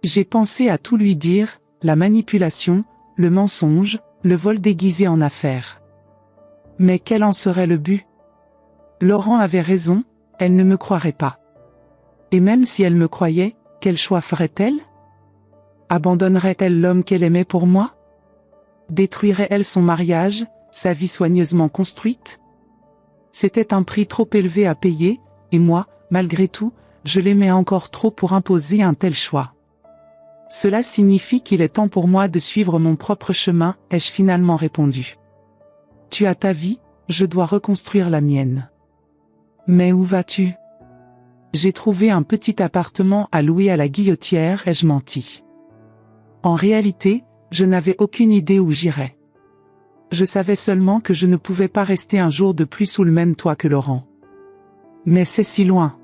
A: J'ai pensé à tout lui dire, la manipulation, le mensonge, le vol déguisé en affaires. Mais quel en serait le but? Laurent avait raison, elle ne me croirait pas. Et même si elle me croyait, quel choix ferait-elle? Abandonnerait-elle l'homme qu'elle aimait pour moi? Détruirait-elle son mariage, sa vie soigneusement construite? C'était un prix trop élevé à payer, et moi, malgré tout, je l'aimais encore trop pour imposer un tel choix. Cela signifie qu'il est temps pour moi de suivre mon propre chemin, ai-je finalement répondu. Tu as ta vie, je dois reconstruire la mienne. Mais où vas-tu? J'ai trouvé un petit appartement à louer à la Guillotière, ai-je menti. En réalité, je n'avais aucune idée où j'irais. Je savais seulement que je ne pouvais pas rester un jour de plus sous le même toit que Laurent. Mais c'est si loin.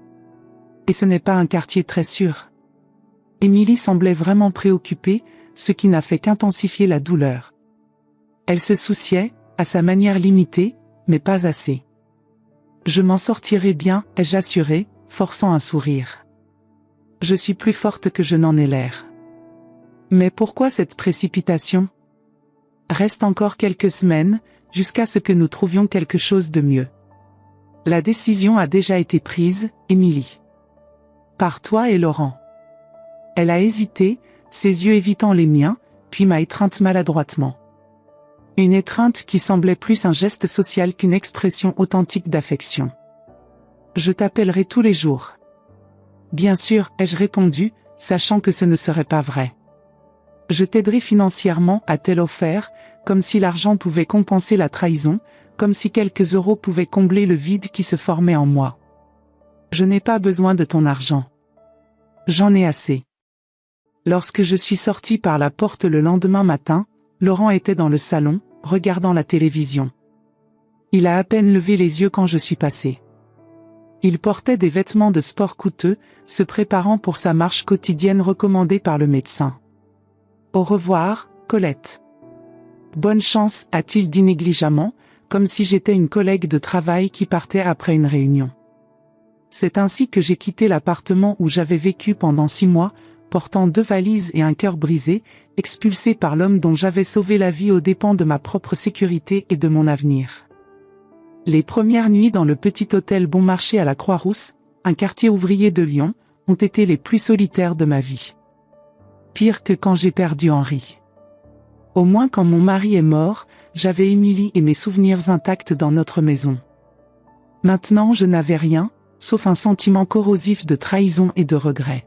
A: Et ce n'est pas un quartier très sûr. Émilie semblait vraiment préoccupée, ce qui n'a fait qu'intensifier la douleur. Elle se souciait, à sa manière limitée, mais pas assez. Je m'en sortirai bien, ai-je assuré, forçant un sourire. Je suis plus forte que je n'en ai l'air. Mais pourquoi cette précipitation? Reste encore quelques semaines, jusqu'à ce que nous trouvions quelque chose de mieux. La décision a déjà été prise, Émilie. Par toi et Laurent. Elle a hésité, ses yeux évitant les miens, puis m'a étreinte maladroitement. Une étreinte qui semblait plus un geste social qu'une expression authentique d'affection. Je t'appellerai tous les jours. Bien sûr, ai-je répondu, sachant que ce ne serait pas vrai. Je t'aiderai financièrement, a-t-elle offert, comme si l'argent pouvait compenser la trahison, comme si quelques euros pouvaient combler le vide qui se formait en moi. Je n'ai pas besoin de ton argent. J'en ai assez. Lorsque je suis sortie par la porte le lendemain matin, Laurent était dans le salon, regardant la télévision. Il a à peine levé les yeux quand je suis passée. Il portait des vêtements de sport coûteux, se préparant pour sa marche quotidienne recommandée par le médecin. Au revoir, Colette. Bonne chance, a-t-il dit négligemment, comme si j'étais une collègue de travail qui partait après une réunion. C'est ainsi que j'ai quitté l'appartement où j'avais vécu pendant 6 mois, portant 2 valises et un cœur brisé, expulsé par l'homme dont j'avais sauvé la vie aux dépens de ma propre sécurité et de mon avenir. Les premières nuits dans le petit hôtel Bon Marché à la Croix-Rousse, un quartier ouvrier de Lyon, ont été les plus solitaires de ma vie. Pire que quand j'ai perdu Henri. Au moins quand mon mari est mort, j'avais Émilie et mes souvenirs intacts dans notre maison. Maintenant je n'avais rien, sauf un sentiment corrosif de trahison et de regret.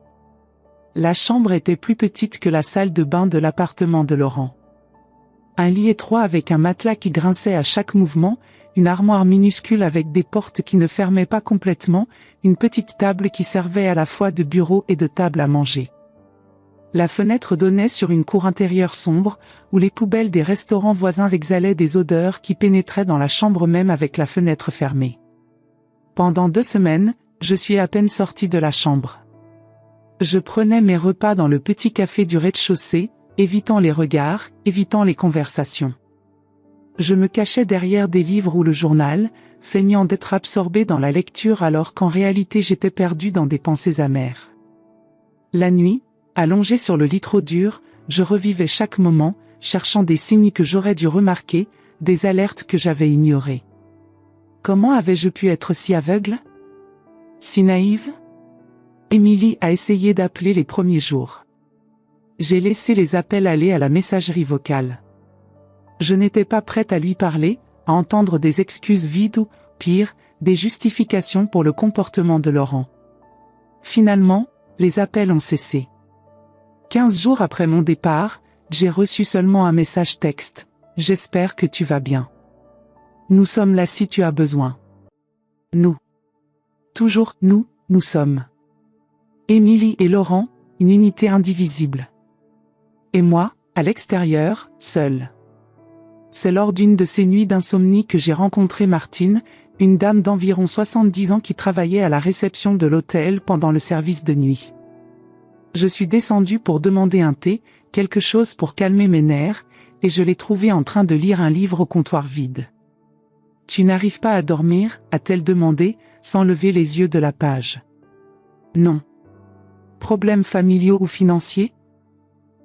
A: La chambre était plus petite que la salle de bain de l'appartement de Laurent. Un lit étroit avec un matelas qui grinçait à chaque mouvement, une armoire minuscule avec des portes qui ne fermaient pas complètement, une petite table qui servait à la fois de bureau et de table à manger. La fenêtre donnait sur une cour intérieure sombre, où les poubelles des restaurants voisins exhalaient des odeurs qui pénétraient dans la chambre même avec la fenêtre fermée. Pendant 2 semaines, je suis à peine sortie de la chambre. Je prenais mes repas dans le petit café du rez-de-chaussée, évitant les regards, évitant les conversations. Je me cachais derrière des livres ou le journal, feignant d'être absorbée dans la lecture alors qu'en réalité j'étais perdue dans des pensées amères. La nuit, allongée sur le lit trop dur, je revivais chaque moment, cherchant des signes que j'aurais dû remarquer, des alertes que j'avais ignorées. Comment avais-je pu être si aveugle? Si naïve? Émilie a essayé d'appeler les premiers jours. J'ai laissé les appels aller à la messagerie vocale. Je n'étais pas prête à lui parler, à entendre des excuses vides ou, pire, des justifications pour le comportement de Laurent. Finalement, les appels ont cessé. 15 jours après mon départ, j'ai reçu seulement un message texte. J'espère que tu vas bien. Nous sommes là si tu as besoin. Nous. Toujours, nous sommes. Émilie et Laurent, une unité indivisible. Et moi, à l'extérieur, seul. C'est lors d'une de ces nuits d'insomnie que j'ai rencontré Martine, une dame d'environ 70 ans qui travaillait à la réception de l'hôtel pendant le service de nuit. Je suis descendue pour demander un thé, quelque chose pour calmer mes nerfs, et je l'ai trouvée en train de lire un livre au comptoir vide. « Tu n'arrives pas à dormir ?» a-t-elle demandé, sans lever les yeux de la page. « Non. » Problèmes familiaux ou financiers ?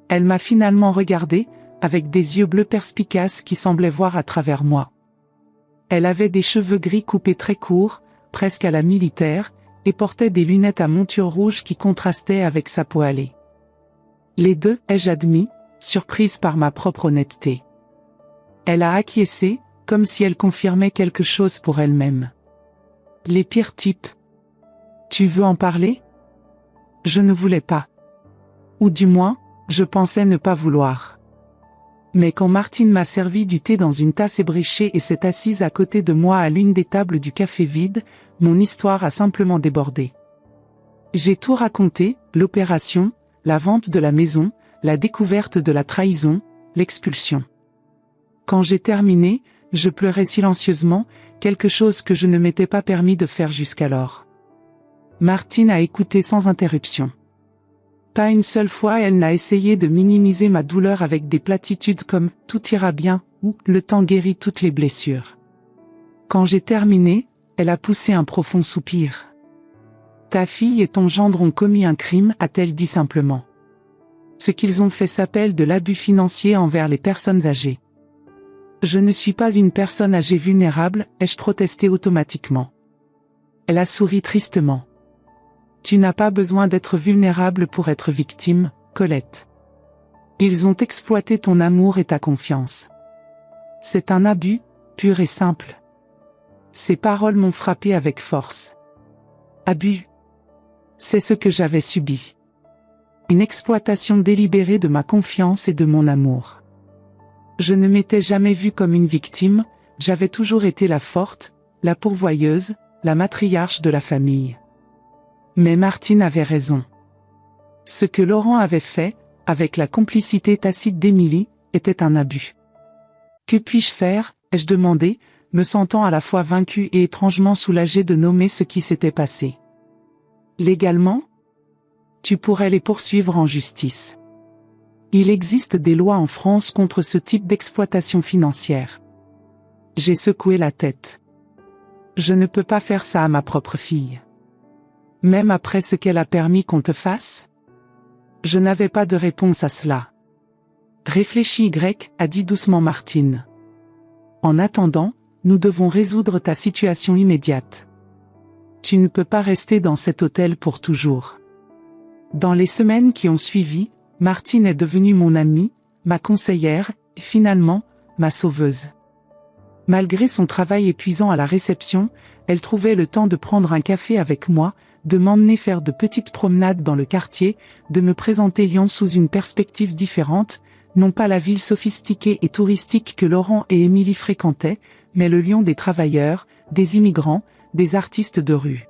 A: Elle m'a finalement regardé, avec des yeux bleus perspicaces qui semblaient voir à travers moi. Elle avait des cheveux gris coupés très courts, presque à la militaire, et portait des lunettes à monture rouge qui contrastaient avec sa peau hâlée. Les deux, ai-je admis, surprise par ma propre honnêteté. Elle a acquiescé, comme si elle confirmait quelque chose pour elle-même. Les pires types. Tu veux en parler ? Je ne voulais pas. Ou du moins, je pensais ne pas vouloir. Mais quand Martine m'a servi du thé dans une tasse ébréchée et s'est assise à côté de moi à l'une des tables du café vide, mon histoire a simplement débordé. J'ai tout raconté, l'opération, la vente de la maison, la découverte de la trahison, l'expulsion. Quand j'ai terminé, je pleurais silencieusement, quelque chose que je ne m'étais pas permis de faire jusqu'alors. Martine a écouté sans interruption. Pas une seule fois elle n'a essayé de minimiser ma douleur avec des platitudes comme « tout ira bien » ou « le temps guérit toutes les blessures ». Quand j'ai terminé, elle a poussé un profond soupir. « Ta fille et ton gendre ont commis un crime », a-t-elle dit simplement. Ce qu'ils ont fait s'appelle de l'abus financier envers les personnes âgées. Je ne suis pas une personne âgée vulnérable, ai-je protesté automatiquement. Elle a souri tristement. Tu n'as pas besoin d'être vulnérable pour être victime, Colette. Ils ont exploité ton amour et ta confiance. C'est un abus, pur et simple. Ces paroles m'ont frappé avec force. Abus. C'est ce que j'avais subi. Une exploitation délibérée de ma confiance et de mon amour. Je ne m'étais jamais vue comme une victime, j'avais toujours été la forte, la pourvoyeuse, la matriarche de la famille. Mais Martine avait raison. Ce que Laurent avait fait, avec la complicité tacite d'Émilie, était un abus. Que puis-je faire, ai-je demandé, me sentant à la fois vaincue et étrangement soulagée de nommer ce qui s'était passé. Légalement ? Tu pourrais les poursuivre en justice. Il existe des lois en France contre ce type d'exploitation financière. J'ai secoué la tête. Je ne peux pas faire ça à ma propre fille. Même après ce qu'elle a permis qu'on te fasse ? Je n'avais pas de réponse à cela. Réfléchis Y, a dit doucement Martine. En attendant, nous devons résoudre ta situation immédiate. Tu ne peux pas rester dans cet hôtel pour toujours. Dans les semaines qui ont suivi, Martine est devenue mon amie, ma conseillère, et finalement, ma sauveuse. Malgré son travail épuisant à la réception, elle trouvait le temps de prendre un café avec moi, de m'emmener faire de petites promenades dans le quartier, de me présenter Lyon sous une perspective différente, non pas la ville sophistiquée et touristique que Laurent et Émilie fréquentaient, mais le Lyon des travailleurs, des immigrants, des artistes de rue.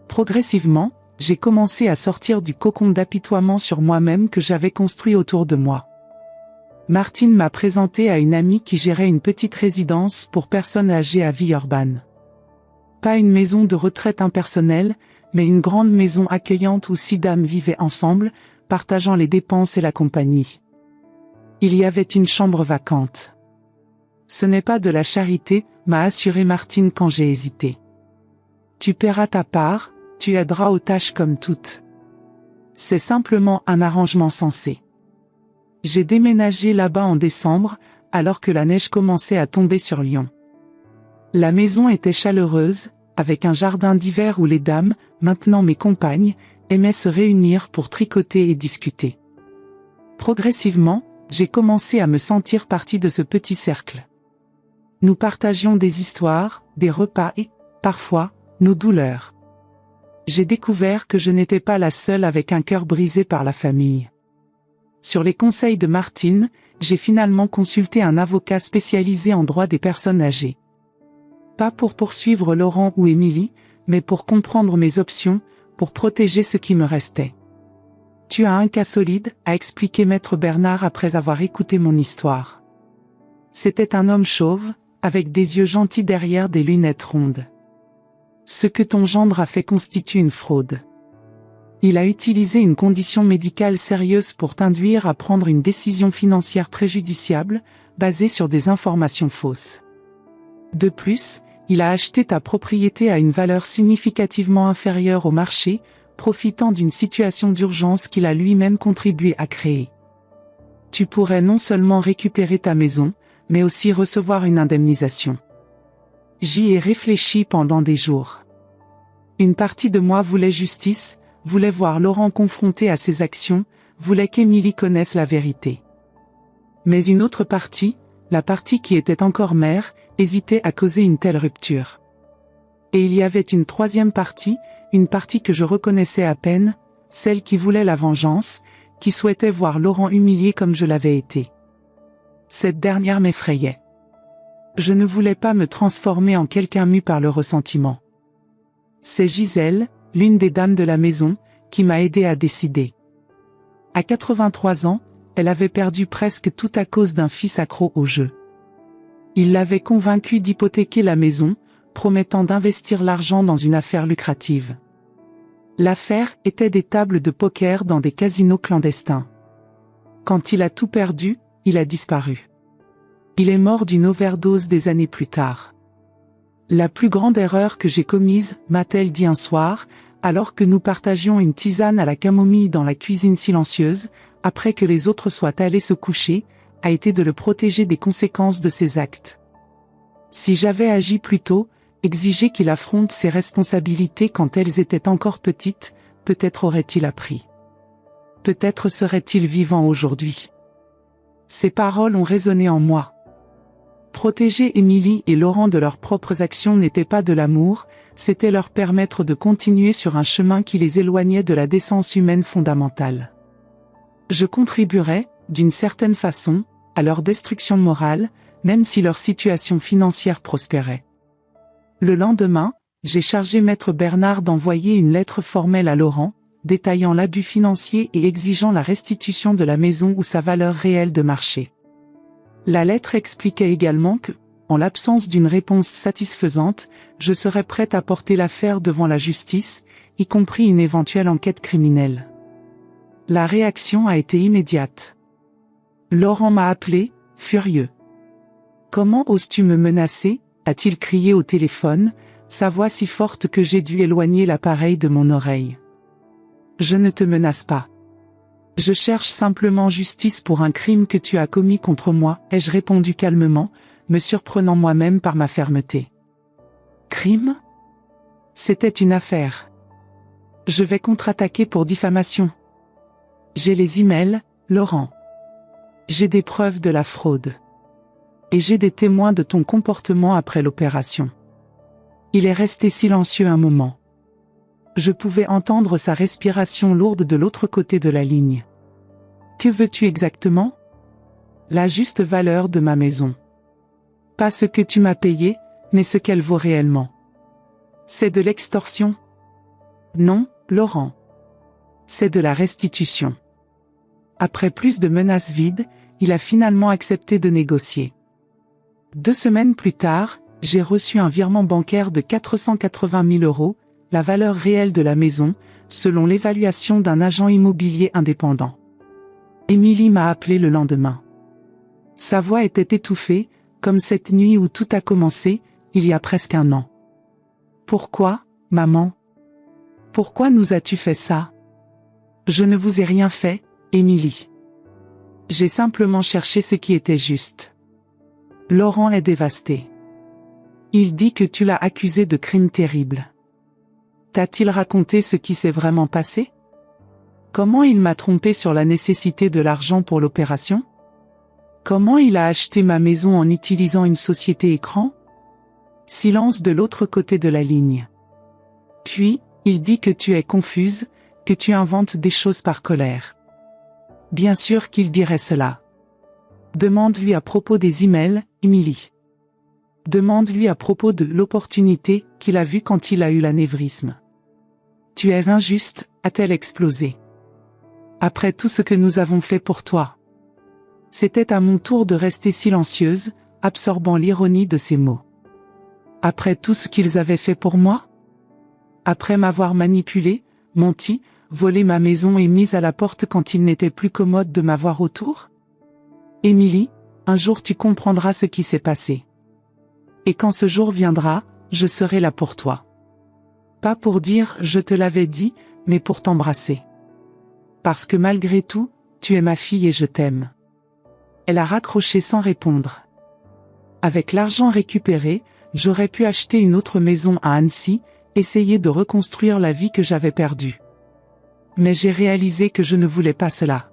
A: Progressivement, j'ai commencé à sortir du cocon d'apitoiement sur moi-même que j'avais construit autour de moi. Martine m'a présenté à une amie qui gérait une petite résidence pour personnes âgées à Villeurbanne. Pas une maison de retraite impersonnelle, mais une grande maison accueillante où 6 dames vivaient ensemble, partageant les dépenses et la compagnie. Il y avait une chambre vacante. Ce n'est pas de la charité, m'a assuré Martine quand j'ai hésité. Tu paieras ta part, tu aideras aux tâches comme toutes. C'est simplement un arrangement sensé. J'ai déménagé là-bas en décembre, alors que la neige commençait à tomber sur Lyon. La maison était chaleureuse, avec un jardin d'hiver où les dames, maintenant mes compagnes, aimaient se réunir pour tricoter et discuter. Progressivement, j'ai commencé à me sentir partie de ce petit cercle. Nous partagions des histoires, des repas et, parfois, nos douleurs. J'ai découvert que je n'étais pas la seule avec un cœur brisé par la famille. Sur les conseils de Martine, j'ai finalement consulté un avocat spécialisé en droit des personnes âgées. Pas pour poursuivre Laurent ou Émilie, mais pour comprendre mes options, pour protéger ce qui me restait. Tu as un cas solide, a expliqué Maître Bernard après avoir écouté mon histoire. C'était un homme chauve, avec des yeux gentils derrière des lunettes rondes. Ce que ton gendre a fait constitue une fraude. Il a utilisé une condition médicale sérieuse pour t'induire à prendre une décision financière préjudiciable, basée sur des informations fausses. De plus, il a acheté ta propriété à une valeur significativement inférieure au marché, profitant d'une situation d'urgence qu'il a lui-même contribué à créer. Tu pourrais non seulement récupérer ta maison, mais aussi recevoir une indemnisation. J'y ai réfléchi pendant des jours. Une partie de moi voulait justice, voulait voir Laurent confronté à ses actions, voulait qu'Émilie connaisse la vérité. Mais une autre partie, la partie qui était encore mère, hésitait à causer une telle rupture. Et il y avait une troisième partie, une partie que je reconnaissais à peine, celle qui voulait la vengeance, qui souhaitait voir Laurent humilié comme je l'avais été. Cette dernière m'effrayait. Je ne voulais pas me transformer en quelqu'un mu par le ressentiment. C'est Gisèle, l'une des dames de la maison, qui m'a aidé à décider. À 83 ans, elle avait perdu presque tout à cause d'un fils accro au jeu. Il l'avait convaincue d'hypothéquer la maison, promettant d'investir l'argent dans une affaire lucrative. L'affaire était des tables de poker dans des casinos clandestins. Quand il a tout perdu, il a disparu. Il est mort d'une overdose des années plus tard. La plus grande erreur que j'ai commise, m'a-t-elle dit un soir, alors que nous partagions une tisane à la camomille dans la cuisine silencieuse, après que les autres soient allés se coucher, a été de le protéger des conséquences de ses actes. Si j'avais agi plus tôt, exigé qu'il affronte ses responsabilités quand elles étaient encore petites, peut-être aurait-il appris. Peut-être serait-il vivant aujourd'hui. Ces paroles ont résonné en moi. Protéger Émilie et Laurent de leurs propres actions n'était pas de l'amour, c'était leur permettre de continuer sur un chemin qui les éloignait de la décence humaine fondamentale. Je contribuerais, d'une certaine façon, à leur destruction morale, même si leur situation financière prospérait. Le lendemain, j'ai chargé Maître Bernard d'envoyer une lettre formelle à Laurent, détaillant l'abus financier et exigeant la restitution de la maison ou sa valeur réelle de marché. La lettre expliquait également que, en l'absence d'une réponse satisfaisante, je serais prête à porter l'affaire devant la justice, y compris une éventuelle enquête criminelle. La réaction a été immédiate. Laurent m'a appelé, furieux. « Comment oses-tu me menacer ?» a-t-il crié au téléphone, sa voix si forte que j'ai dû éloigner l'appareil de mon oreille. « Je ne te menace pas. Je cherche simplement justice pour un crime que tu as commis contre moi, ai-je répondu calmement, me surprenant moi-même par ma fermeté. Crime ? C'était une affaire. Je vais contre-attaquer pour diffamation. J'ai les emails, Laurent. J'ai des preuves de la fraude. Et j'ai des témoins de ton comportement après l'opération. Il est resté silencieux un moment. Je pouvais entendre sa respiration lourde de l'autre côté de la ligne. Que veux-tu exactement ? La juste valeur de ma maison. Pas ce que tu m'as payé, mais ce qu'elle vaut réellement. C'est de l'extorsion ? Non, Laurent. C'est de la restitution. Après plus de menaces vides, il a finalement accepté de négocier. 2 semaines plus tard, j'ai reçu un virement bancaire de 480 000 €, la valeur réelle de la maison, selon l'évaluation d'un agent immobilier indépendant. Émilie m'a appelé le lendemain. Sa voix était étouffée, comme cette nuit où tout a commencé, il y a presque 1 an. Pourquoi, maman ? Pourquoi nous as-tu fait ça ? Je ne vous ai rien fait, Émilie. J'ai simplement cherché ce qui était juste. Laurent est dévasté. Il dit que tu l'as accusé de crimes terribles. T'a-t-il raconté ce qui s'est vraiment passé ? Comment il m'a trompé sur la nécessité de l'argent pour l'opération ? Comment il a acheté ma maison en utilisant une société écran ? Silence de l'autre côté de la ligne. Puis, il dit que tu es confuse, que tu inventes des choses par colère. Bien sûr qu'il dirait cela. Demande-lui à propos des emails, Émilie. Demande-lui à propos de l'opportunité qu'il a vue quand il a eu l'anévrisme. Tu es injuste, a-t-elle explosé. Après tout ce que nous avons fait pour toi. C'était à mon tour de rester silencieuse, absorbant l'ironie de ses mots. Après tout ce qu'ils avaient fait pour moi? Après m'avoir manipulé, menti, volé ma maison et mise à la porte quand il n'était plus commode de m'avoir autour? Émilie, un jour tu comprendras ce qui s'est passé. Et quand ce jour viendra, je serai là pour toi. Pas pour dire « je te l'avais dit », mais pour t'embrasser. Parce que malgré tout, tu es ma fille et je t'aime. Elle a raccroché sans répondre. Avec l'argent récupéré, j'aurais pu acheter une autre maison à Annecy, essayer de reconstruire la vie que j'avais perdue. Mais j'ai réalisé que je ne voulais pas cela.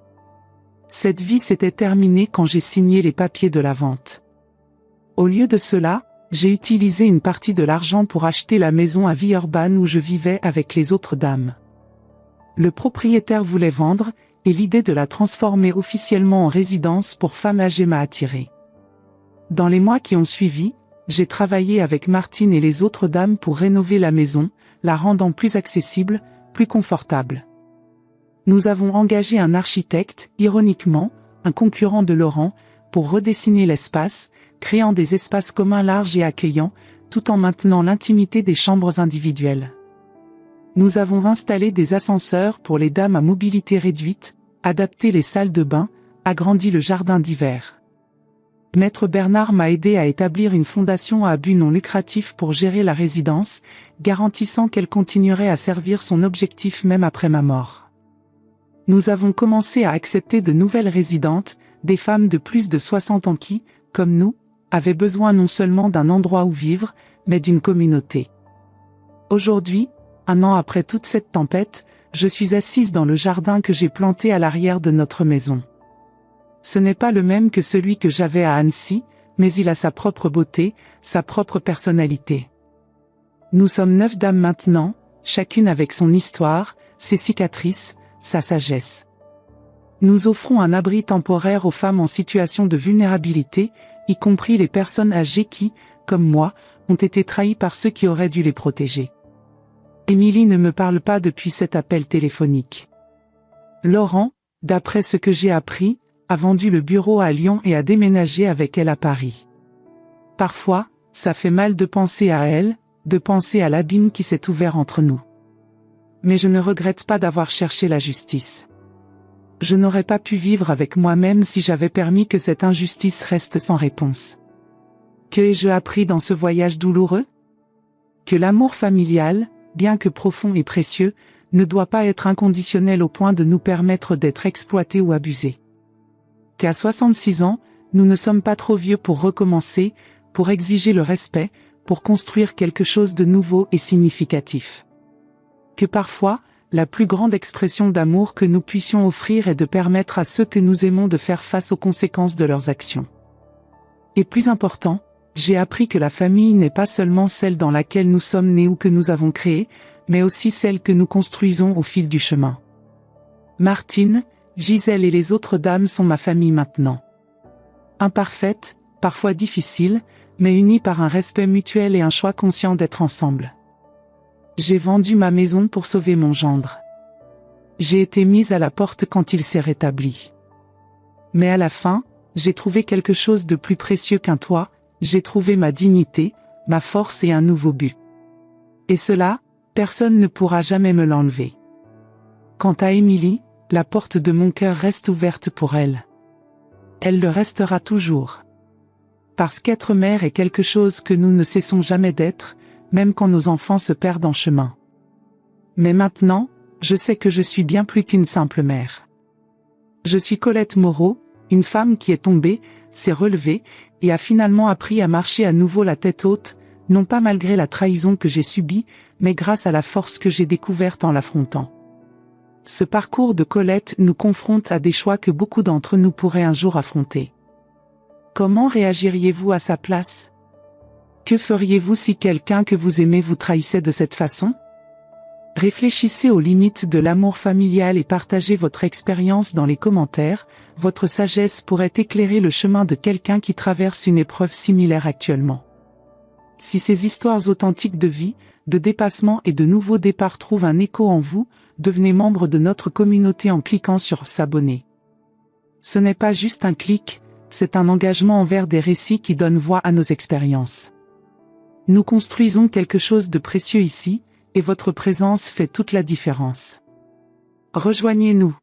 A: Cette vie s'était terminée quand j'ai signé les papiers de la vente. Au lieu de cela, j'ai utilisé une partie de l'argent pour acheter la maison à Villeurbanne où je vivais avec les autres dames. Le propriétaire voulait vendre, et l'idée de la transformer officiellement en résidence pour femmes âgées m'a attirée. Dans les mois qui ont suivi, j'ai travaillé avec Martine et les autres dames pour rénover la maison, la rendant plus accessible, plus confortable. Nous avons engagé un architecte, ironiquement, un concurrent de Laurent, pour redessiner l'espace, créant des espaces communs larges et accueillants, tout en maintenant l'intimité des chambres individuelles. Nous avons installé des ascenseurs pour les dames à mobilité réduite, adapté les salles de bain, agrandi le jardin d'hiver. Maître Bernard m'a aidé à établir une fondation à but non lucratif pour gérer la résidence, garantissant qu'elle continuerait à servir son objectif même après ma mort. Nous avons commencé à accepter de nouvelles résidentes, des femmes de plus de 60 ans qui, comme nous, avaient besoin non seulement d'un endroit où vivre, mais d'une communauté. Aujourd'hui, 1 an après toute cette tempête, je suis assise dans le jardin que j'ai planté à l'arrière de notre maison. Ce n'est pas le même que celui que j'avais à Annecy, mais il a sa propre beauté, sa propre personnalité. Nous sommes 9 dames maintenant, chacune avec son histoire, ses cicatrices, sa sagesse. Nous offrons un abri temporaire aux femmes en situation de vulnérabilité, y compris les personnes âgées qui, comme moi, ont été trahies par ceux qui auraient dû les protéger. Émilie ne me parle pas depuis cet appel téléphonique. Laurent, d'après ce que j'ai appris, a vendu le bureau à Lyon et a déménagé avec elle à Paris. Parfois, ça fait mal de penser à elle, de penser à l'abîme qui s'est ouvert entre nous. Mais je ne regrette pas d'avoir cherché la justice. Je n'aurais pas pu vivre avec moi-même si j'avais permis que cette injustice reste sans réponse. Que ai-je appris dans ce voyage douloureux? Que l'amour familial, bien que profond et précieux, ne doit pas être inconditionnel au point de nous permettre d'être exploités ou abusés. Qu'à 66 ans, nous ne sommes pas trop vieux pour recommencer, pour exiger le respect, pour construire quelque chose de nouveau et significatif. Que parfois, la plus grande expression d'amour que nous puissions offrir est de permettre à ceux que nous aimons de faire face aux conséquences de leurs actions. Et plus important, j'ai appris que la famille n'est pas seulement celle dans laquelle nous sommes nés ou que nous avons créée, mais aussi celle que nous construisons au fil du chemin. Martine, Gisèle et les autres dames sont ma famille maintenant. Imparfaite, parfois difficile, mais unie par un respect mutuel et un choix conscient d'être ensemble. J'ai vendu ma maison pour sauver mon gendre. J'ai été mise à la porte quand il s'est rétabli. Mais à la fin, j'ai trouvé quelque chose de plus précieux qu'un toit, j'ai trouvé ma dignité, ma force et un nouveau but. Et cela, personne ne pourra jamais me l'enlever. Quant à Émilie, la porte de mon cœur reste ouverte pour elle. Elle le restera toujours. Parce qu'être mère est quelque chose que nous ne cessons jamais d'être, même quand nos enfants se perdent en chemin. Mais maintenant, je sais que je suis bien plus qu'une simple mère. Je suis Colette Moreau, une femme qui est tombée, s'est relevée, et a finalement appris à marcher à nouveau la tête haute, non pas malgré la trahison que j'ai subie, mais grâce à la force que j'ai découverte en l'affrontant. Ce parcours de Colette nous confronte à des choix que beaucoup d'entre nous pourraient un jour affronter. Comment réagiriez-vous à sa place? Que feriez-vous si quelqu'un que vous aimez vous trahissait de cette façon? Réfléchissez aux limites de l'amour familial et partagez votre expérience dans les commentaires, votre sagesse pourrait éclairer le chemin de quelqu'un qui traverse une épreuve similaire actuellement. Si ces histoires authentiques de vie, de dépassement et de nouveaux départs trouvent un écho en vous, devenez membre de notre communauté en cliquant sur s'abonner. Ce n'est pas juste un clic, c'est un engagement envers des récits qui donnent voix à nos expériences. Nous construisons quelque chose de précieux ici, et votre présence fait toute la différence. Rejoignez-nous.